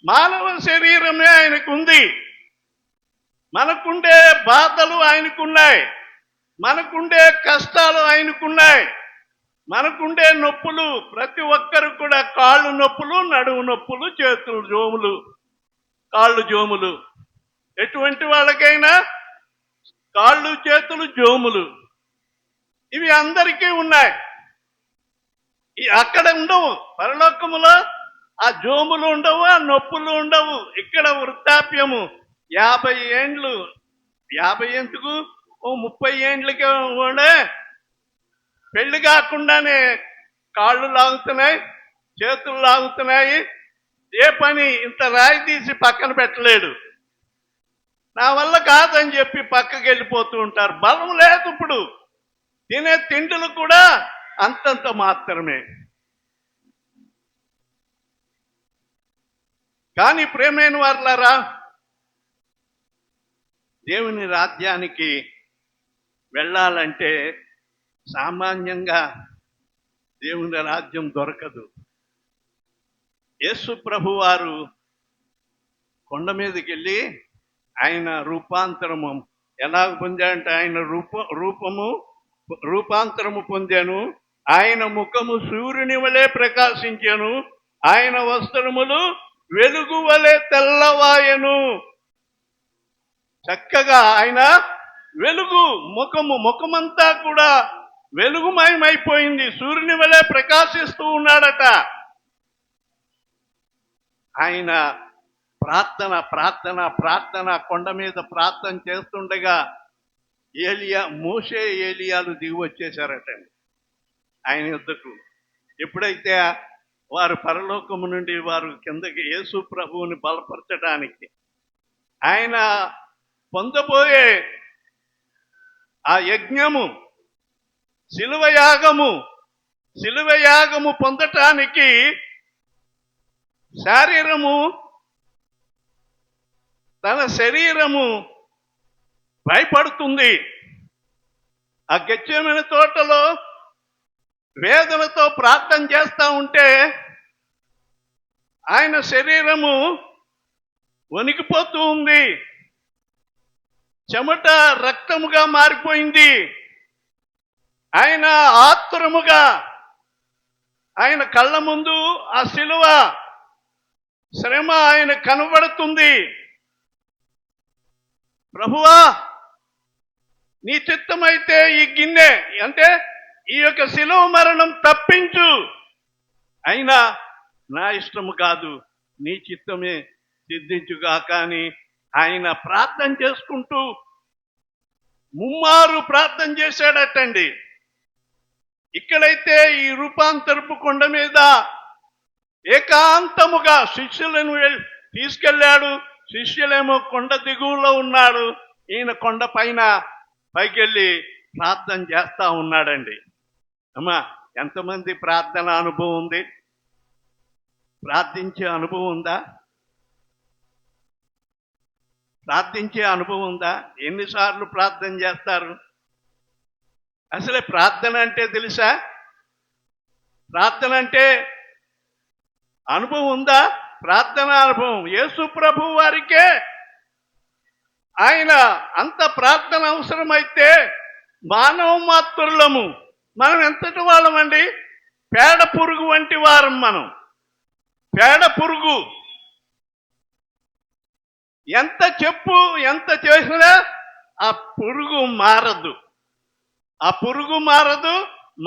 మానవ శరీరమే ఆయనకుంది. మనకుండే బాధలు ఆయనకున్నాయి, మనకుండే కష్టాలు ఆయనకున్నాయి, మనకుండే నొప్పులు. ప్రతి ఒక్కరు కూడా కాళ్ళు నొప్పులు, నడుము నొప్పులు, చేతులు జోములు, కాళ్ళు జోములు. ఎటువంటి వాళ్ళకైనా కాళ్ళు చేతులు జోములు ఇవి అందరికీ ఉన్నాయి. అక్కడ ఉండవు, పరలోకములో ఆ జోములు ఉండవు, ఆ నొప్పులు ఉండవు. ఇక్కడ వృద్ధాప్యము 50 ఏండ్లు, 50 ఎందుకు 30 ఏండ్లకే ఉండే పెళ్లి కాకుండానే కాళ్ళు లాగుతున్నాయి, చేతులు లాగుతున్నాయి. ఏ పని ఇంత రాయి తీసి పక్కన పెట్టలేడు, నా వల్ల కాదని చెప్పి పక్కకి వెళ్ళిపోతూ ఉంటారు. బలం లేదు. ఇప్పుడు తినే తిండులు కూడా అంతంత మాత్రమే. కానీ ప్రేమైన వారలారా, దేవుని రాజ్యానికి వెళ్ళాలంటే సామాన్యంగా దేవుని రాజ్యం దొరకదు. యేసు ప్రభు వారు కొండ మీదకి వెళ్ళి ఆయన రూపాంతరము ఎలా పొందాడంటే, ఆయన రూపాంతరము పొందాను. ఆయన ముఖము సూర్యుని వలె ప్రకాశించాను, ఆయన వస్త్రములు వెలుగు వలె తెల్లవాయను. చక్కగా ఆయన వెలుగు, ముఖమంతా కూడా వెలుగుమయమైపోయింది, సూర్యుని వలె ప్రకాశిస్తూ ఉన్నాడట. ఆయన ప్రార్థన కొండ మీద ప్రార్థన చేస్తుండగా మోషే ఏలియాలు దిగి వచ్చేశారట ఆయన యుద్ధకు. ఎప్పుడైతే వారు పరలోకము నుండి వారు కిందకి యేసు ప్రభువుని బలపరచడానికి ఆయన పొందబోయే ఆ యజ్ఞము, శిలువ యాగము పొందటానికి తన శరీరము భయపడుతుంది. ఆ గెత్సేమనే తోటలో వేదనతో ప్రార్థన చేస్తా ఉంటే ఆయన శరీరము వణికిపోతూ ఉంది, చెమట రక్తముగా మారిపోయింది. ఆయన ఆతురముగా, ఆయన కళ్ళ ముందు ఆ శిలువ శ్రమ ఆయన కనబడుతుంది. ప్రభువా, నీ చిత్తమైతే ఈ గిన్నె, అంటే ఈ యొక్క శిలువ మరణం తప్పించు, అయినా నా ఇష్టము కాదు, నీ చిత్తమే సిద్ధించుగాక అని ఆయన ప్రార్థన చేసుకుంటూ ముమ్మారు ప్రార్థన చేశాడటండి. ఇక్కడైతే ఈ రూపాంతరపు కొండ మీద ఏకాంతముగా శిష్యులను తీసుకెళ్ళాడు. శిష్యులేమో కొండ దిగువలో ఉన్నాడు, ఈయన కొండ పైన పైకెళ్ళి ప్రార్థన చేస్తా ఉన్నాడండి. అమ్మా, ఎంతమంది ప్రార్థన అనుభవం ఉంది? ప్రార్థించే అనుభవం ఉందా? ప్రార్థించే అనుభవం ఉందా? ఎన్నిసార్లు ప్రార్థన చేస్తారు? అసలే ప్రార్థన అంటే తెలుసా? ప్రార్థన అంటే అనుభవం ఉందా? ప్రార్థన అనుభవం యేసు ప్రభు వారికే ఆయన అంత ప్రార్థన అవసరమైతే మానవ మాత్రులము మనం ఎంతటి వాళ్ళమండి? పేడ పురుగు వంటి వారం మనం. పేడ పురుగు. ఎంత చెప్పు ఎంత చేసినా ఆ పురుగు మారదు. ఆ పురుగు మారదు,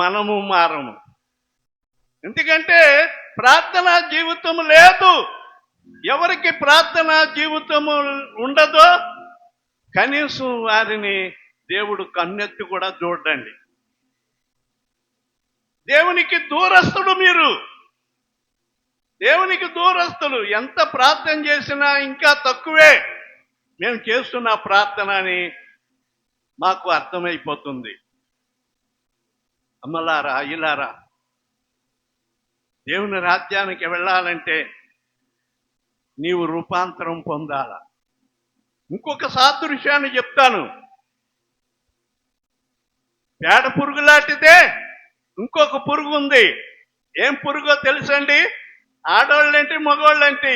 మనము మారము. ఎందుకంటే ప్రార్థనా జీవితం లేదు. ఎవరికి ప్రార్థనా జీవితము ఉండదో కనీసం వారిని దేవుడు కన్నెత్తి కూడా చూడండి. దేవునికి దూరస్తుడు మీరు. దేవునికి దూరస్తులు. ఎంత ప్రార్థన చేసినా ఇంకా తక్కువే. మేము చేస్తున్న ప్రార్థన అని మాకు అర్థమైపోతుంది. అమ్మలారా, అయ్యలారా, దేవుని రాజ్యానికి వెళ్ళాలంటే నీవు రూపాంతరం పొందాల. ఇంకొక సాదృశ్యాన్ని చెప్తాను. పేడ పురుగు లాంటిదే ఇంకొక పురుగు ఉంది. ఏం పురుగో తెలుసండి? ఆడవాళ్ళేంటి మగవాళ్ళేంటి?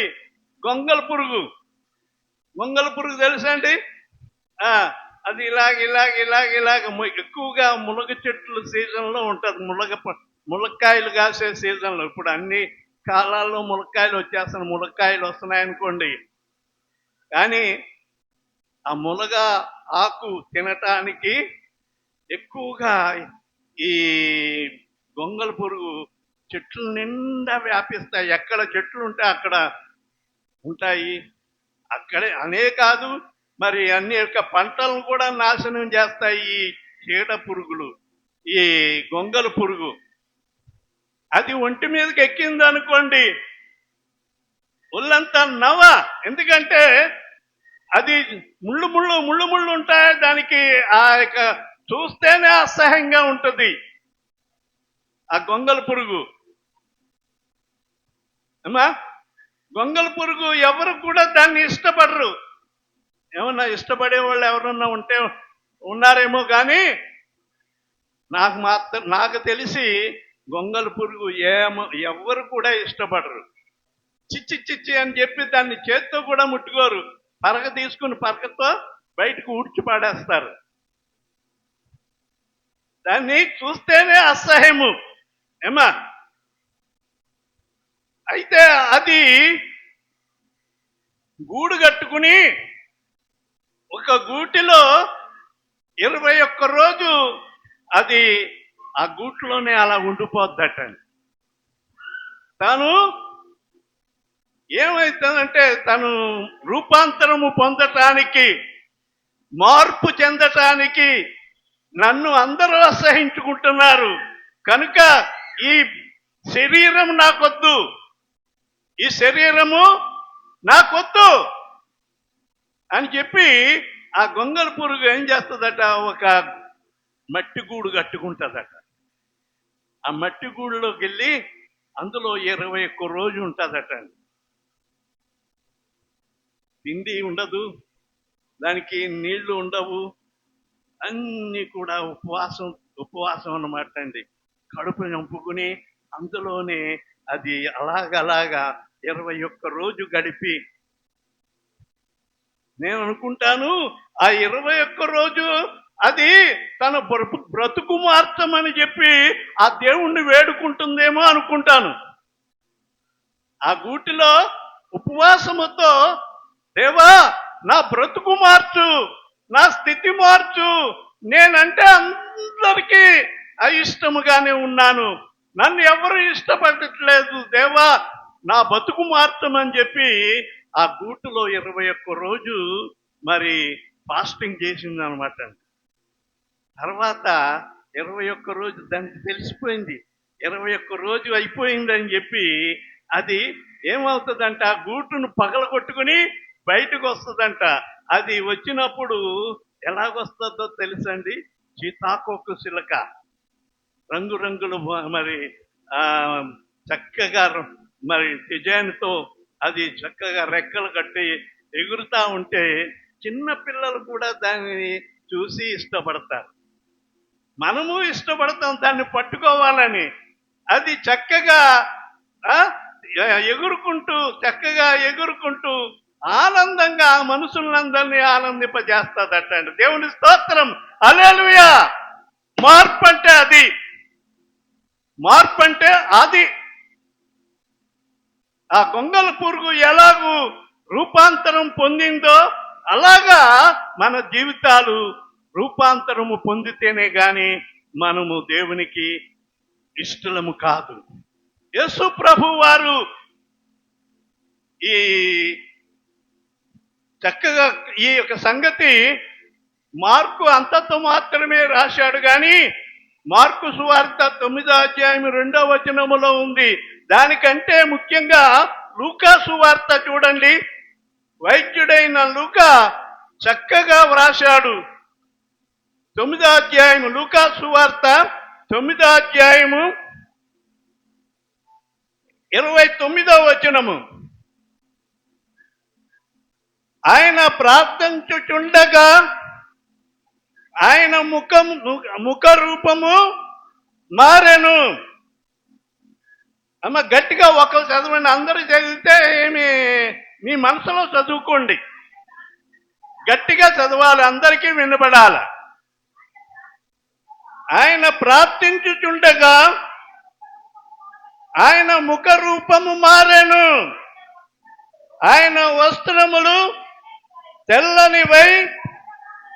గొంగల పురుగు. గొంగల పురుగు తెలుసండి? అది ఇలాగ ఎక్కువగా మునగ చెట్లు సీజన్లో ఉంటుంది. ములక్కాయలు కాసే సీజన్లో. ఇప్పుడు అన్ని కాలాల్లో ములక్కాయలు వచ్చేస్తున్నాయి. ములక్కాయలు వస్తున్నాయనుకోండి, కానీ ఆ మునగ ఆకు తినటానికి ఎక్కువగా ఈ గొంగల పురుగు చెట్లు నిండా వ్యాపిస్తాయి. ఎక్కడ చెట్లు ఉంటే అక్కడ ఉంటాయి. అక్కడే అనే కాదు, మరి అనేక పంటలను కూడా నాశనం చేస్తాయి ఈ చీడ పురుగులు, ఈ గొంగల పురుగు. అది ఒంటి మీదకి ఎక్కింది అనుకోండి, ఒళ్ళంతా నవ. ఎందుకంటే అది ముళ్ళు ఉంటాయి. దానికి ఆ యొక్క చూస్తేనే అసహ్యంగా ఉంటుంది ఆ గొంగల పురుగు. అమ్మా, గొంగల పురుగు ఎవరు కూడా దాన్ని ఇష్టపడరు. ఏమన్నా ఇష్టపడే వాళ్ళు ఎవరన్నా ఉంటే ఉన్నారేమో, కానీ నాకు తెలిసి గొంగల పురుగు ఎవరు కూడా ఇష్టపడరు. చిచ్చి అని చెప్పి దాన్ని చేత్తో కూడా ముట్టుకోరు. పరక తీసుకుని పరకతో బయటకు ఊడ్చి పాడేస్తారు. దాన్ని చూస్తేనే అసహ్యము. ఏమా, అయితే అది గూడు కట్టుకుని ఒక గూటిలో 21 రోజు అది ఆ గూట్లోనే అలా ఉండిపోద్దట. తాను ఏమవుతుందంటే తను రూపాంతరము పొందటానికి, మార్పు చెందటానికి నన్ను అందరూ అసహించుకుంటున్నారు కనుక ఈ శరీరం నాకొద్దు, ఈ శరీరము నాకొద్దు అని చెప్పి ఆ గొంగల పురుగు ఏం చేస్తుందట, ఒక మట్టి గూడు కట్టుకుంటుందట. ఆ మట్టి గూడులోకి వెళ్ళి అందులో 21 రోజు ఉంటుందట. తిండి ఉండదు, దానికి నీళ్లు ఉండవు, అన్నీ కూడా ఉపవాసం అన్నమాట అండి. కడుపు చంపుకుని అందులోనే అది అలాగలాగా 21 రోజు గడిపి, నేను అనుకుంటాను ఆ 21 రోజు అది తన బ్రతుకు మార్చమని చెప్పి ఆ దేవుణ్ణి వేడుకుంటుందేమో అనుకుంటాను. ఆ గూటిలో ఉపవాసముతో, దేవా నా బ్రతుకు మార్చు, నా స్థితి మార్చు, నేనంటే అందరికీ అయిష్టముగానే ఉన్నాను, నన్ను ఎవరు ఇష్టపడట్లేదు, దేవా నా బతుకు మార్చమని చెప్పి ఆ గూటులో 21 రోజు మరి ఫాస్టింగ్ చేసింది అనమాట. తర్వాత 21 రోజు దానికి తెలిసిపోయింది, 21 రోజు అయిపోయిందని చెప్పి అది ఏమవుతుందంట, ఆ గూటును పగలగొట్టుకుని బయటకు వస్తుందంట. అది వచ్చినప్పుడు ఎలాగొస్తుందో తెలుసండి, సీతాకోక చిలక. రంగురంగులు మరి ఆ చక్కగా మరి డిజైన్తో అది చక్కగా రెక్కలు కట్టి ఎగురుతా ఉంటే చిన్న పిల్లలు కూడా దానిని చూసి ఇష్టపడతారు. మనము ఇష్టపడతాం దాన్ని పట్టుకోవాలని. అది చక్కగా ఆ, ఎగురుకుంటూ చక్కగా ఎగురుకుంటూ ఆనందంగా ఆ మనుషులందరినీ ఆనందింపజేస్తాదట అండి. దేవుని స్తోత్రం, హల్లెలూయా. మార్పు అంటే అది, మార్పు అంటే అది. ఆ గొంగళ పురుగు ఎలాగూ రూపాంతరం పొందిందో అలాగా మన జీవితాలు రూపాంతరము పొందితేనే గాని మనము దేవునికి ఇష్టలము కాదు. యేసు ప్రభు వారు ఈ చక్కగా ఈ యొక్క సంగతి మార్కు అంతతో మాత్రమే రాశాడు కానీ మార్కు సువార్త 9వ అధ్యాయం 2వ వచనములో ఉంది. దానికంటే ముఖ్యంగా లూకా సువార్త చూడండి. వైద్యుడైన లూకా చక్కగా వ్రాశాడు. 9వ అధ్యాయం, లూకా సువార్త 9వ అధ్యాయము 29వ వచనము. ఆయన ప్రార్థించుచుండగా ఆయన ముఖ రూపము మారెను. అమ్మ గట్టిగా ఒకరు చదవండి. అందరూ చదివితే ఏమి మీ మనసులో చదువుకోండి. గట్టిగా చదవాలి, అందరికీ వినబడాలి. ఆయన ప్రార్థించుచుండగా ఆయన ముఖ రూపము మారెను. ఆయన వస్త్రములు తెల్లనివై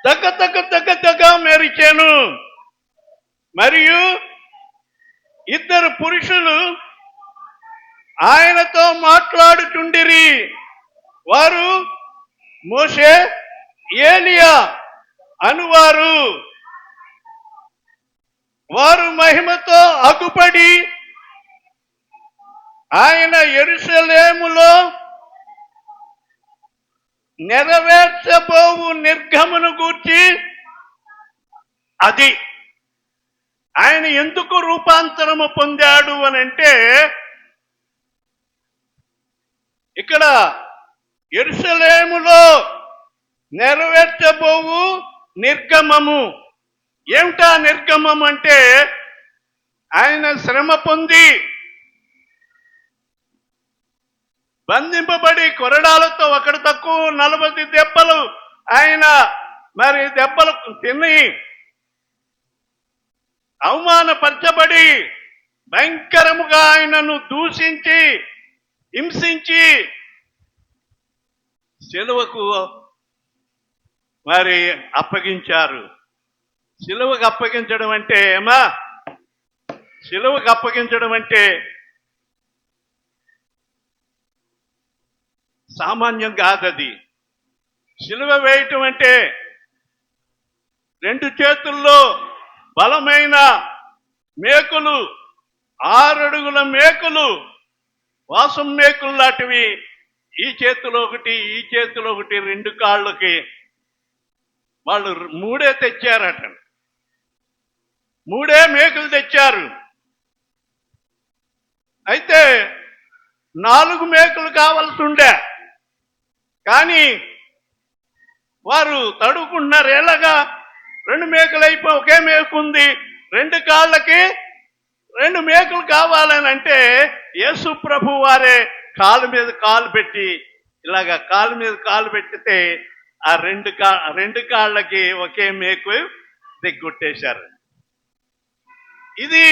దగ్గ మెరిచెను. మరియు ఇద్దరు పురుషులు ఆయనతో మాట్లాడుచుండిరి. వారు మోషే, ఏలియా అనువారు. వారు మహిమతో అగుపడి ఆయన యెరూషలేములో నెరవేర్చబోవు నిర్గమను గూర్చి, అది ఆయన ఎందుకు రూపాంతరము పొందాడు అని అంటే, ఇక్కడ యెరూషలేములో నెరవేర్చబోవు నిర్గమము. ఏమిటా నిర్గమం అంటే, ఆయన శ్రమ పొంది బంధింపబడి కొరడాలతో ఒకటి తక్కువ 40 దెబ్బలు ఆయన మరి దెబ్బలు తిని అవమానపరచబడి భయంకరముగా ఆయనను దూషించి హింసించి సిలువకు మరి అప్పగించారు. సిలువకు అప్పగించడం అంటే సిలువకు అప్పగించడం అంటే సామాన్యం కాదది. సిలువ వేయటం అంటే 2 చేతుల్లో బలమైన మేకులు, 6 అడుగుల మేకులు, వాసం మేకులు లాంటివి ఈ చేతిలో ఒకటి, ఈ చేతిలో ఒకటి, 2 కాళ్ళకి. వాళ్ళు 3 తెచ్చారట. 3 మేకులు తెచ్చారు. అయితే 4 మేకులు కావాల్సి ఉండే, కానీ వారు తడుకుంటున్నారు. ఎలాగా 2 మేకులు అయిపోయి ఒకే మేకు ఉంది, 2 కాళ్ళకి 2 మేకులు కావాలని అంటే యేసు ప్రభు వారే కాలు మీద కాలు పెట్టి ఇలాగా కాలు మీద కాలు పెట్టితే ఆ 2 కాళ్ళకి ఒకే మేకు దిగ్గొట్టేశారు. ఇది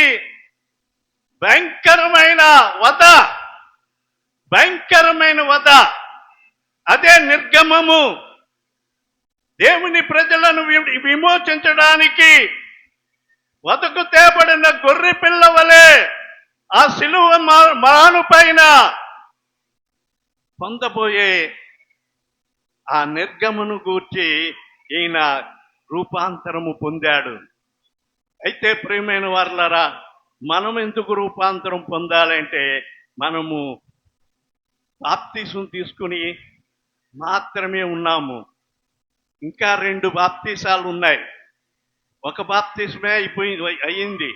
భయంకరమైన వధ, భయంకరమైన వధ. అదే నిర్గమము. దేవుని ప్రజలను విమోచించడానికి వదకు తేబడిన గొర్రె పిల్ల వలె ఆ సిలువ మాను పైన పొందబోయే ఆ నిర్గమను గూర్చి ఈయన రూపాంతరము పొందాడు. అయితే ప్రియమైన వారలారా, మనం ఎందుకు రూపాంతరం పొందాలంటే, మనము బాప్తీసం తీసుకుని మాత్రమే ఉన్నాము. ఇంకా 2 బాప్తీసాలు ఉన్నాయి. ఒక బాప్తీసమే అయింది.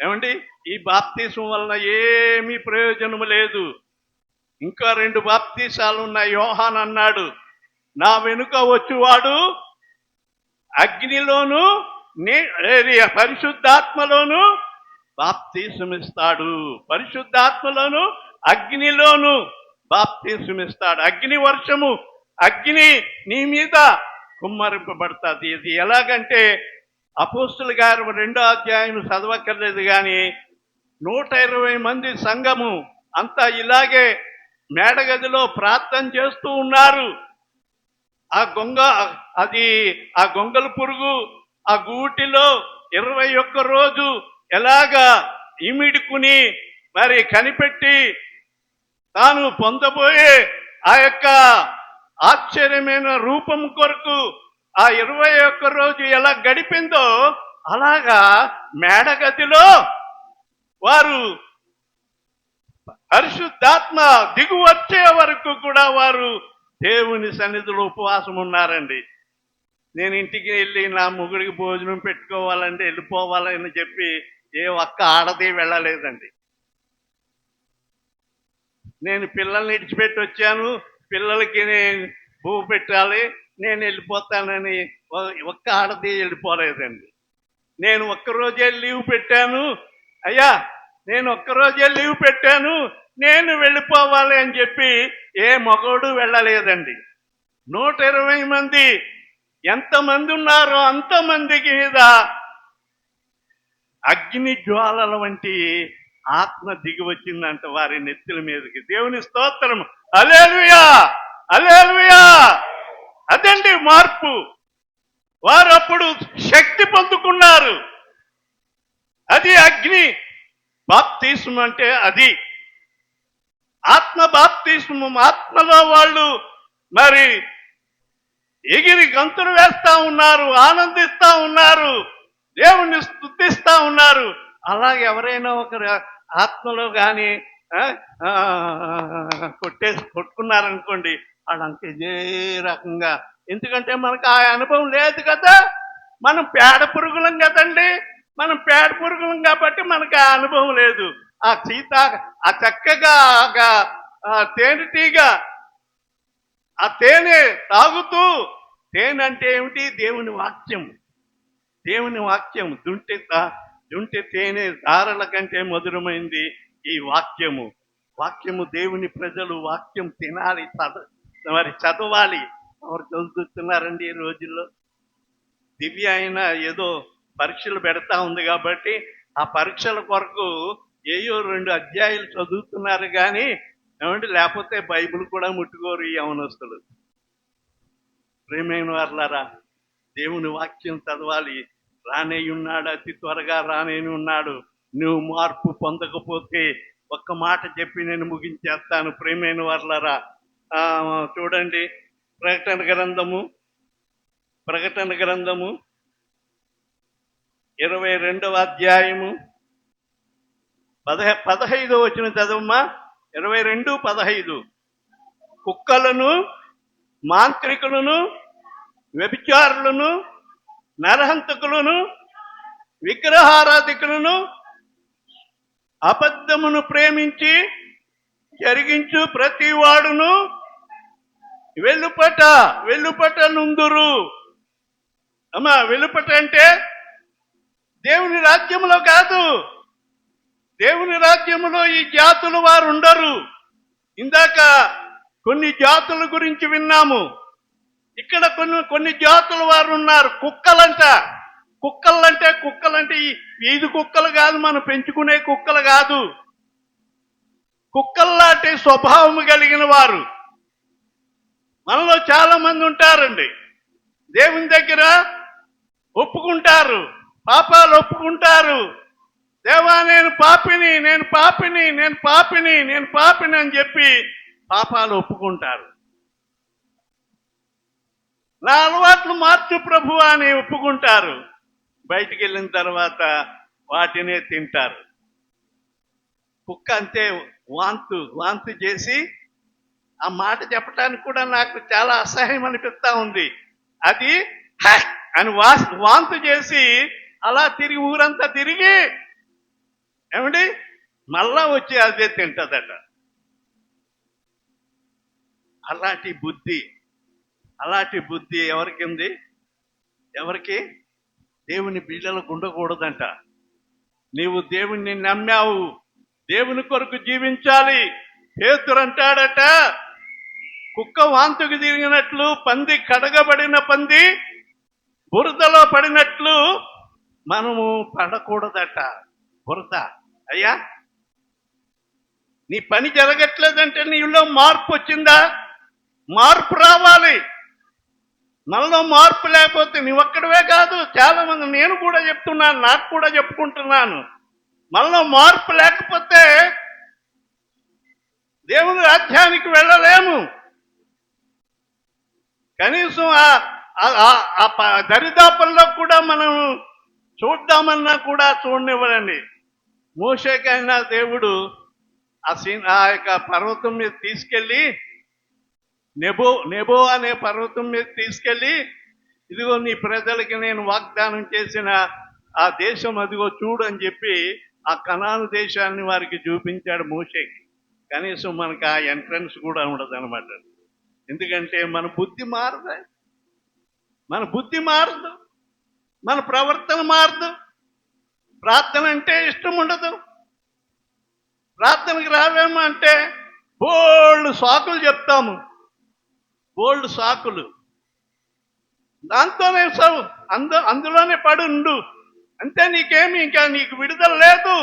ఏమండి, ఈ బాప్తీసం వలన ఏమీ ప్రయోజనం లేదు. ఇంకా 2 బాప్తీసాలు ఉన్నాయి. యోహాన్ అన్నాడు, నా వెనుక వచ్చువాడు అగ్నిలోను పరిశుద్ధాత్మలోను బాప్తీసమిస్తాడు. పరిశుద్ధాత్మలోను అగ్నిలోను బాప్తీసమిస్తాడు. అగ్ని వర్షము, అగ్ని నీ మీద కుమ్మరింపబడుతుంది. ఇది ఎలాగంటే అపోస్తుల గారు 2వ అధ్యాయం చదవక్కర్లేదు కానీ 120 మంది సంఘము అంతా ఇలాగే మేడగదిలో ప్రార్థన చేస్తూ ఉన్నారు. ఆ గొంగల పురుగు ఆ గూటిలో 21 రోజు ఎలాగా ఇమిడుకుని మరి కనిపెట్టి తాను పొందబోయే ఆ యొక్క ఆశ్చర్యమైన రూపం కొరకు ఆ 21 రోజు ఎలా గడిపిందో అలాగా మేడగదిలో వారు పరిశుద్ధాత్మ దిగు వచ్చే వరకు కూడా వారు దేవుని సన్నిధిలో ఉపవాసం ఉన్నారండి. నేను ఇంటికి వెళ్ళి నా మొగుడికి భోజనం పెట్టుకోవాలంటే వెళ్ళిపోవాలని చెప్పి ఏ ఒక్క ఆడది వెళ్ళలేదండి. నేను పిల్లల్ని ఇడిచిపెట్టి వచ్చాను, పిల్లలకి నేను భూమి పెట్టాలి, నేను వెళ్ళిపోతానని ఒక్క ఆడది వెళ్ళిపోలేదండి. నేను ఒక్కరోజే లీవ్ పెట్టాను, అయ్యా నేను ఒక్కరోజే లీవ్ పెట్టాను, నేను వెళ్ళిపోవాలి అని చెప్పి ఏ మగోడు వెళ్ళలేదండి. 120 మంది ఎంతమంది ఉన్నారో అంతమందికి మీద అగ్ని జ్వాలల వంటి ఆత్మ దిగి వచ్చిందంట వారి నెత్తుల మీదకి. దేవుని స్తోత్రం. హల్లెలూయా, హల్లెలూయా. అదండి మార్పు. వారు అప్పుడు శక్తి పొందుకున్నారు. అది అగ్ని బాప్తిస్మం అంటే అది ఆత్మ బాప్తిస్మం. ఆత్మలో వాళ్ళు మరి ఎగిరి గంతులు వేస్తా ఉన్నారు, ఆనందిస్తా ఉన్నారు, దేవుణ్ణి స్తుతిస్తా ఉన్నారు. అలాగే ఎవరైనా ఒకరు ఆత్మలో కానీ కొట్టుకున్నారనుకోండి, వాళ్ళంతా ఇదే రకంగా. ఎందుకంటే మనకు ఆ అనుభవం లేదు కదా, మనం పేడ పురుగులం కదండి, మనం పేడ పురుగులం కాబట్టి మనకు ఆ అనుభవం లేదు. ఆ చక్కగా తేనెటీగ ఆ తేనె తాగుతూ, తేనె అంటే ఏమిటి? దేవుని వాక్యం. దేవుని వాక్యం దుంటె తేనె దారల కంటే మధురమైంది ఈ వాక్యము. వాక్యము దేవుని ప్రజలు వాక్యం తినాలి, మరి చదవాలి. ఎవరు చదువుతున్నారండి ఈ రోజుల్లో? దివ్య అయినా ఏదో పరీక్షలు పెడతా ఉంది కాబట్టి ఆ పరీక్షల కొరకు ఏయో 2 అధ్యాయాలు చదువుతున్నారు కానీ ఏమంటే లేకపోతే బైబిల్ కూడా ముట్టుకోరు ఈ యవనస్తులు. ప్రేమైన వారలారా, దేవుని వాక్యం చదవాలి. రానేయున్నాడు, అతి త్వరగా రానేయున్నాడు. నువ్వు మార్పు పొందకపోతే ఒక్క మాట చెప్పి నేను ముగించేస్తాను. ప్రేమైన వారలారా, చూడండి ప్రకటన గ్రంథము 22వ అధ్యాయము 15వ వచనం చదవమ్మా. 22:15. కుక్కలను, మాంత్రికులను, వ్యభిచారులను, నరహంతకులను, విగ్రహారాధికులను, అబద్ధమును ప్రేమించి జరిగించు ప్రతి వాడును వెలుపట నుందురు. అమ్మా, వెలుపట అంటే దేవుని రాజ్యములో కాదు. దేవుని రాజ్యములో ఈ జాతులు వారు ఉండరు. ఇందాక కొన్ని జాతుల గురించి విన్నాము. ఇక్కడ కొన్ని జాతుల వారు ఉన్నారు. కుక్కలంటే ఈ వీధి కుక్కలు కాదు, మనం పెంచుకునే కుక్కలు కాదు. కుక్కల్లాంటి స్వభావం కలిగిన వారు మనలో చాలా మంది ఉంటారండి. దేవుని దగ్గర ఒప్పుకుంటారు, పాపాలు ఒప్పుకుంటారు. దేవా నేను పాపిని అని చెప్పి పాపాలు ఒప్పుకుంటారు. నా అలవాట్లు మార్చు ప్రభువా అని ఒప్పుకుంటారు. బయటికి వెళ్ళిన తర్వాత వాటినే తింటారు. కుక్క అంతే, వాంతు చేసి, ఆ మాట చెప్పడానికి కూడా నాకు చాలా అసహ్యం అనిపిస్తా ఉంది. అది అని వాంతు చేసి అలా ఊరంతా తిరిగి ఏమండి మళ్ళా వచ్చి అదే తింటదట. అలాంటి బుద్ధి ఎవరికి ఉంది? ఎవరికి? దేవుని బిడ్డలకు ఉండకూడదంట. నీవు దేవుణ్ణి నమ్మావు, దేవుని కొరకు జీవించాలి. పేతురు అంటాడట, కుక్క వాంతుకు తిరిగినట్లు, పంది కడగబడిన పంది బురదలో పడినట్లు మనము పడకూడదట. బురద అయ్యా, నీ పని జరగట్లేదంటే నీలో మార్పు వచ్చిందా? మార్పు రావాలి. మనలో మార్పు లేకపోతే నీ ఒక్కడవే కాదు, చాలా మంది, నేను కూడా చెప్తున్నాను, నాకు కూడా చెప్పుకుంటున్నాను, మనలో మార్పు లేకపోతే దేవుని రాజ్యానికి వెళ్ళలేము. కనీసం ఆ దరిదాపుల్లో కూడా మనం చూద్దామన్నా కూడా చూడనివ్వడండి. మోషేకైనా దేవుడు ఆ యొక్క పర్వతం మీద తీసుకెళ్ళి, నెబో అనే పర్వతం మీద తీసుకెళ్ళి, ఇదిగో నీ ప్రజలకి నేను వాగ్దానం చేసిన ఆ దేశం అదిగో చూడు అని చెప్పి ఆ కనాను దేశాన్ని వారికి చూపించాడు మోషేకి. కనీసం మనకు ఆ ఎంట్రన్స్ కూడా ఉండదు అనమాట. ఎందుకంటే మన బుద్ధి మారదు, మన ప్రవర్తన మారదు. ప్రార్థన అంటే ఇష్టం ఉండదు. ప్రార్థనకి రావేమో అంటే బోల్డ్ సాకులు చెప్తాము, బోల్డ్ సాకులు. దాంతోనే అందులోనే పడుండు అంతే. నీకేమి ఇంకా నీకు విడుదల లేదు,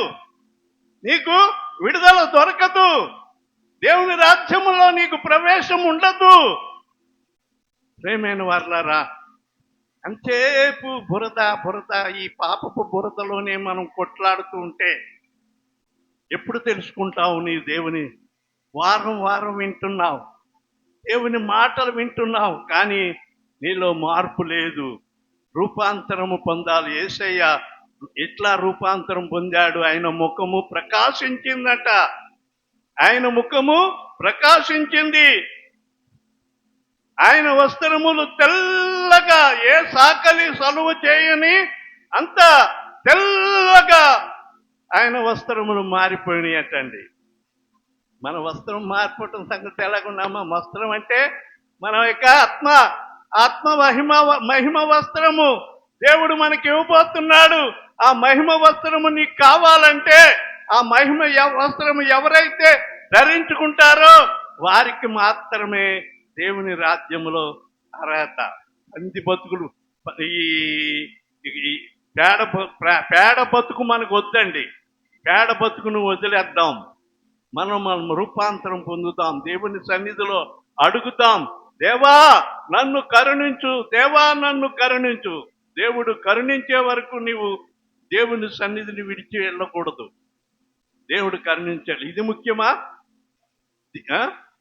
నీకు విడుదల దొరకదు, దేవుని రాజ్యములో నీకు ప్రవేశం ఉండదు. ప్రేమైన వారలారా, అంతేపు బురద ఈ పాపపు బురదలోనే మనం కొట్లాడుతూ ఉంటే ఎప్పుడు తెలుసుకుంటావు నీ దేవుని? వారం వింటున్నావు, దేవుని మాటలు వింటున్నావు, కానీ నీలో మార్పు లేదు. రూపాంతరము పొందాలి. యేసయ్య ఎట్లా రూపాంతరం పొందాడు? ఆయన ముఖము ప్రకాశించిందట, ఆయన ముఖము ప్రకాశించింది. ఆయన వస్త్రములు తెల్లగా, ఏ సాకలి సలువ చేయని అంత తెల్లగా ఆయన వస్త్రములు మారిపోయినాయటండి. మన వస్త్రం మారిపోవటం సంగతి ఎలాగున్నామా? వస్త్రం అంటే మన యొక్క ఆత్మ మహిమ వస్త్రము దేవుడు మనకి ఇవ్వబోతున్నాడు. ఆ మహిమ వస్త్రము నీకు కావాలంటే ఆ మహిమ వస్త్రము ఎవరైతే ధరించుకుంటారో వారికి మాత్రమే దేవుని రాజ్యములో అర్హత. పంది బతుకులు, ఈ పేడ బతుకు మనకు వద్దండి. పేడ బతుకును వదిలేద్దాం. మనం రూపాంతరం పొందుతాం. దేవుని సన్నిధిలో అడుగుతాం, దేవా నన్ను కరుణించు, దేవా నన్ను కరుణించు. దేవుడు కరుణించే వరకు నీవు దేవుని సన్నిధిని విడిచి వెళ్ళకూడదు. దేవుడు కరుణించాలి. ఇది ముఖ్యమా?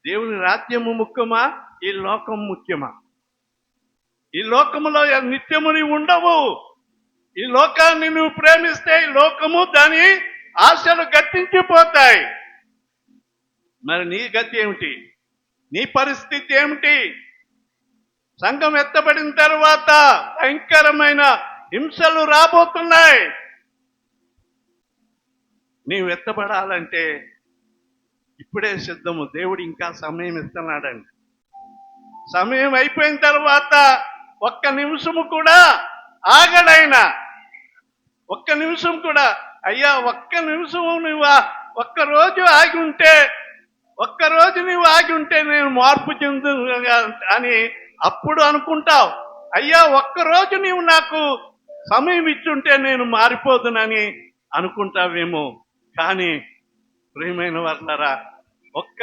దేవుని రాజ్యము ముఖ్యమా? ఈ లోకం ముఖ్యమా? ఈ లోకములో నిత్యము నీవు ఉండవు. ఈ లోకాన్ని నువ్వు ప్రేమిస్తే ఈ లోకము దాని ఆశలు గతించిపోతాయి. మరి నీ గతి ఏమిటి? నీ పరిస్థితి ఏమిటి? సంఘం ఎత్తబడిన తర్వాత భయంకరమైన హింసలు రాబోతున్నాయి. నీవు ఎత్తబడాలంటే ఇప్పుడే సిద్ధము. దేవుడు ఇంకా సమయం ఇస్తున్నాడండి. సమయం అయిపోయిన తర్వాత ఒక్క నిమిషము కూడా ఆగడైనా, ఒక్క నిమిషం కూడా, అయ్యా ఒక్క నిమిషము నువ్వు ఒక్కరోజు ఆగి ఉంటే నేను మార్పు చెందు అని అప్పుడు అనుకుంటావు. అయ్యా ఒక్కరోజు నీవు నాకు సమయం ఇచ్చుంటే నేను మారిపోదునని అనుకుంటావేమో. కానీ ప్రియమైన వారలారా, ఒక్క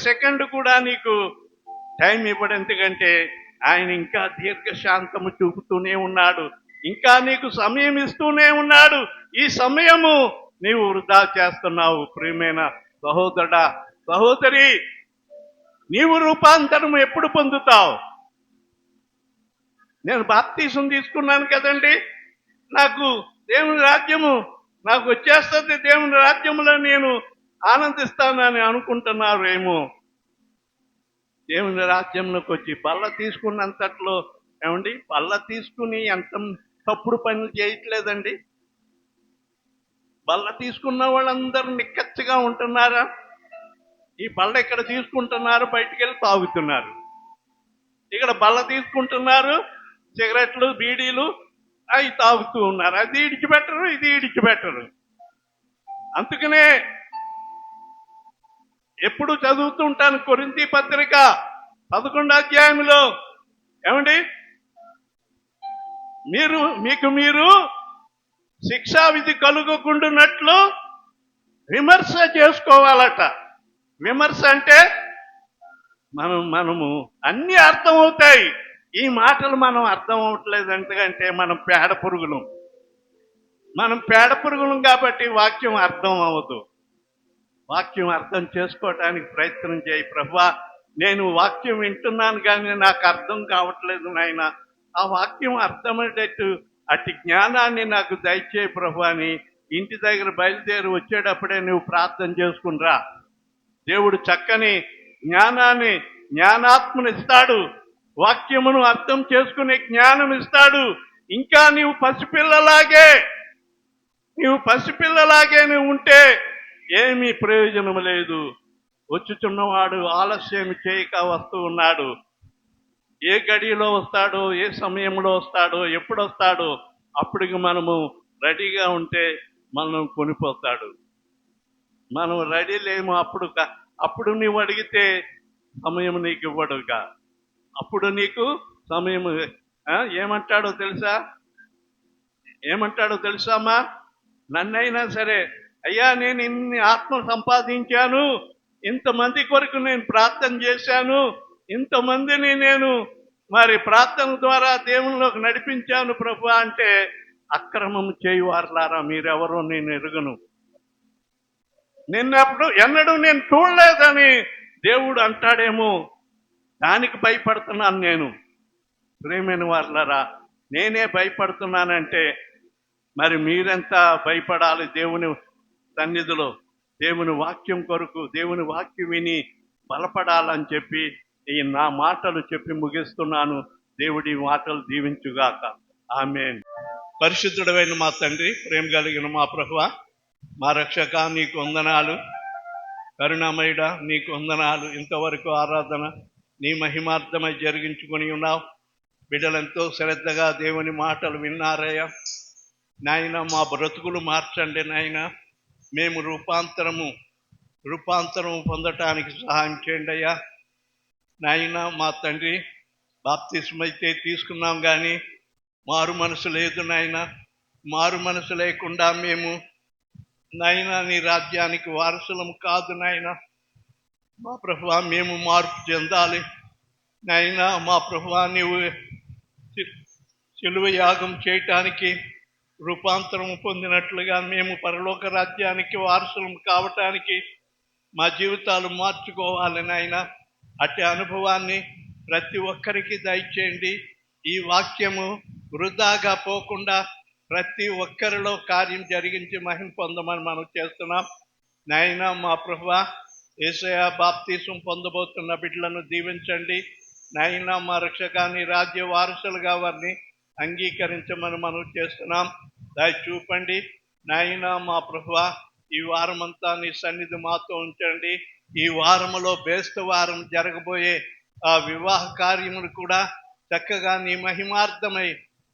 సెకండ్ కూడా నీకు టైం ఇవ్వడం. ఎందుకంటే ఆయన ఇంకా దీర్ఘశాంతము చూపుతూనే ఉన్నాడు, ఇంకా నీకు సమయం ఇస్తూనే ఉన్నాడు. ఈ సమయము నీవు వృధా చేస్తున్నావు. ప్రియమైన సహోదరుడా, సహోదరి, నీవు రూపాంతరం ఎప్పుడు పొందుతావు? నేను బాప్తీసం తీసుకున్నాను కదండి, నాకు దేవుని రాజ్యము నాకు వచ్చేస్తుంది, దేవుని రాజ్యములో నేను ఆనందిస్తానని అనుకుంటున్నారు ఏమో. దేవుని రాజ్యంలోకి వచ్చి బల్ల తీసుకున్నంతట్లో, ఏమండి, బల్ల తీసుకుని ఎంత తప్పుడు పనులు చేయట్లేదండి. బల్ల తీసుకున్న వాళ్ళందరూ నిక్కచ్చిగా ఉంటున్నారా? ఈ బల్ల ఇక్కడ తీసుకుంటున్నారు, బయటికి వెళ్ళి తాగుతున్నారు. ఇక్కడ బల్ల తీసుకుంటున్నారు, సిగరెట్లు బీడీలు అవి తాగుతూ ఉన్నారు. అది ఇడిచిపెట్టరు, ఇది ఇడిచిపెట్టరు. అందుకనే ఎప్పుడు చదువుతుంటాను కొరింథీ పత్రిక 11వ అధ్యాయంలో, ఏమండి, మీరు శిక్షా విధి కలుగకుండానట్లు విమర్శ చేసుకోవాలట. విమర్శ అంటే మనము అన్ని అర్థమవుతాయి. ఈ మాటలు మనం అర్థం అవట్లేదు. ఎందుకంటే మనం పేడ పురుగులం కాబట్టి వాక్యం అర్థం అవ్వదు. వాక్యం అర్థం చేసుకోవటానికి ప్రయత్నం చేయి. ప్రభువా, నేను వాక్యం వింటున్నాను కానీ నాకు అర్థం కావట్లేదు నాయన, ఆ వాక్యం అర్థమయ్యేటట్టు అట్టి జ్ఞానాన్ని నాకు దయచేయి ప్రభు అని ఇంటి దగ్గర బయలుదేరి వచ్చేటప్పుడే నువ్వు ప్రార్థన చేసుకునిరా. దేవుడు చక్కని జ్ఞానాత్మను ఇస్తాడు, వాక్యమును అర్థం చేసుకునే జ్ఞానం ఇస్తాడు. ఇంకా నీవు పసిపిల్లలాగే నువ్వు ఉంటే ఏమీ ప్రయోజనం లేదు. వచ్చుచున్నవాడు ఆలస్యం చేయక వస్తూ ఉన్నాడు. ఏ గడిలో వస్తాడో, ఏ సమయంలో వస్తాడో, ఎప్పుడు వస్తాడో అప్పటికి మనము రెడీగా ఉంటే మనం కొనిపోతాడు. మనం రెడీ లేము. అప్పుడు నువ్వు అడిగితే సమయం నీకు ఇవ్వడుగా. అప్పుడు నీకు సమయం ఏమంటాడో తెలుసామా? నన్నైనా సరే, అయ్యా నేను ఇన్ని ఆత్మ సంపాదించాను, ఇంతమంది కొరకు నేను ప్రార్థన చేశాను, ఇంతమందిని నేను ప్రార్థన ద్వారా దేవునిలోకి నడిపించాను ప్రభు అంటే, అక్రమం చేయువారులారా మీరెవరో నేను ఎరుగను, ఎన్నడూ నేను చూడలేదని దేవుడు అంటాడేమో, దానికి భయపడుతున్నాను నేను. ప్రేమైన వారులారా, నేనే భయపడుతున్నానంటే మరి మీరెంత భయపడాలి దేవుని సన్నిధిలో. దేవుని వాక్యం కొరకు, దేవుని వాక్యం విని బలపడాలని చెప్పి ఈ నా మాటలు చెప్పి ముగిస్తున్నాను. దేవుడి మాటలు దీవించుగాక. ఆమేన్. పరిశుద్ధుడైన మా తండ్రి, ప్రేమ కలిగిన మా ప్రభువా, మా రక్షక, నీకు వందనాలు. కరుణామయుడా, నీకు వందనాలు. ఇంతవరకు ఆరాధన నీ మహిమార్థమై జరిగించుకొని ఉన్నావు. బిడ్డలెంతో శ్రద్ధగా దేవుని మాటలు విన్నారయ్యా. నాయన, మా బ్రతుకులు మార్చండి నాయన. మేము రూపాంతరం పొందటానికి సహాయం చేయండి అయ్యా. నాయన మా తండ్రి, బాప్తిస్మం అయితే తీసుకున్నాం కానీ మారు మనసు లేదు నాయన. మారు మనసు లేకుండా మేము నాయన నీ రాజ్యానికి వారసులం కాదు నాయన. మా ప్రభువా, మేము మార్పు చెందాలి నాయన. మా ప్రభువా, నీవు సిలువ యాగం చేయటానికి రూపాంతరం పొందినట్లుగా మేము పరలోక రాజ్యానికి వారసులం కావటానికి మా జీవితాలు మార్చుకోవాలి నాయన. అట్టి అనుభవాన్ని ప్రతి ఒక్కరికి దయచేయండి. ఈ వాక్యము వృధాగా పోకుండా ప్రతి ఒక్కరిలో కార్యం జరిగించి మహిమ పొందమని మనం చేస్తున్నాం నాయన. మా ప్రభువా, యేసయ్య బాప్తిసం పొందబోతున్న బిడ్డలను దీవించండి నాయన. మా రక్షకాన్ని రాజ్య వారసులుగా వారిని అంగీకరించమని మనం చేస్తున్నాం. దయ చూపండి నాయన. మా ప్రభువా, ఈ వారమంతా నీ సన్నిధి మాతో ఉంచండి. ఈ వారములో బేస్త వారం జరగబోయే ఆ వివాహ కార్యములు కూడా చక్కగా నీ మహిమార్థమై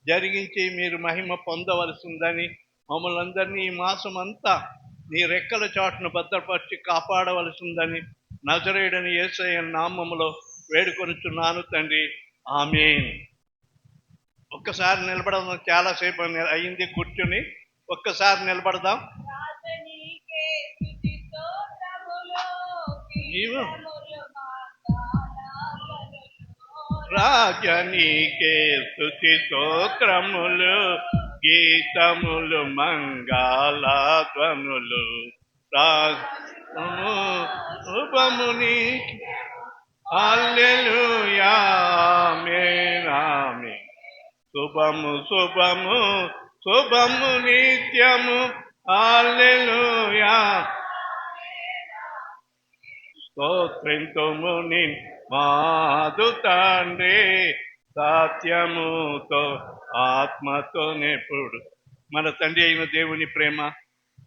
జరిగించి మీరు మహిమ పొందవలసిందని, మమ్మల్ని అందరినీ ఈ మాసం అంతా నీ రెక్కల చాటును భద్రపరిచి కాపాడవలసిందని నజరేయుడని యేసయ్య నామములో వేడుకొనుచున్నాను తండ్రి. ఆమేన్. ఒక్కసారి నిలబడదాం. చాలాసేపు అయింది కూర్చుని, ఒక్కసారి నిలబడదాం. రాజనీకే స్తుతి స్తోత్రములు, గీతములు, మంగళధ్వనులు, శుభముని. హల్లెలూయా, ఆమేన్, ఆమేన్. శుభము శుభము శుభము నిత్యము. హల్లెలూయా. స్తోత్రింతుము నీ మాదు తండ్రి, సత్యముతో ఆత్మతో నెప్పుడు. మన తండ్రి అయిన దేవుని ప్రేమ,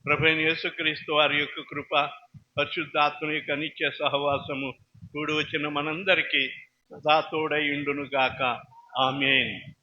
ప్రభువైన యేసుక్రీస్తు వారి యొక్క కృప, పరిశుద్ధాత్మ యొక్క నిత్య సహవాసము కూడి వచ్చిన మనందరికీ సదా తోడై ఉండును గాక. ఆమేన్.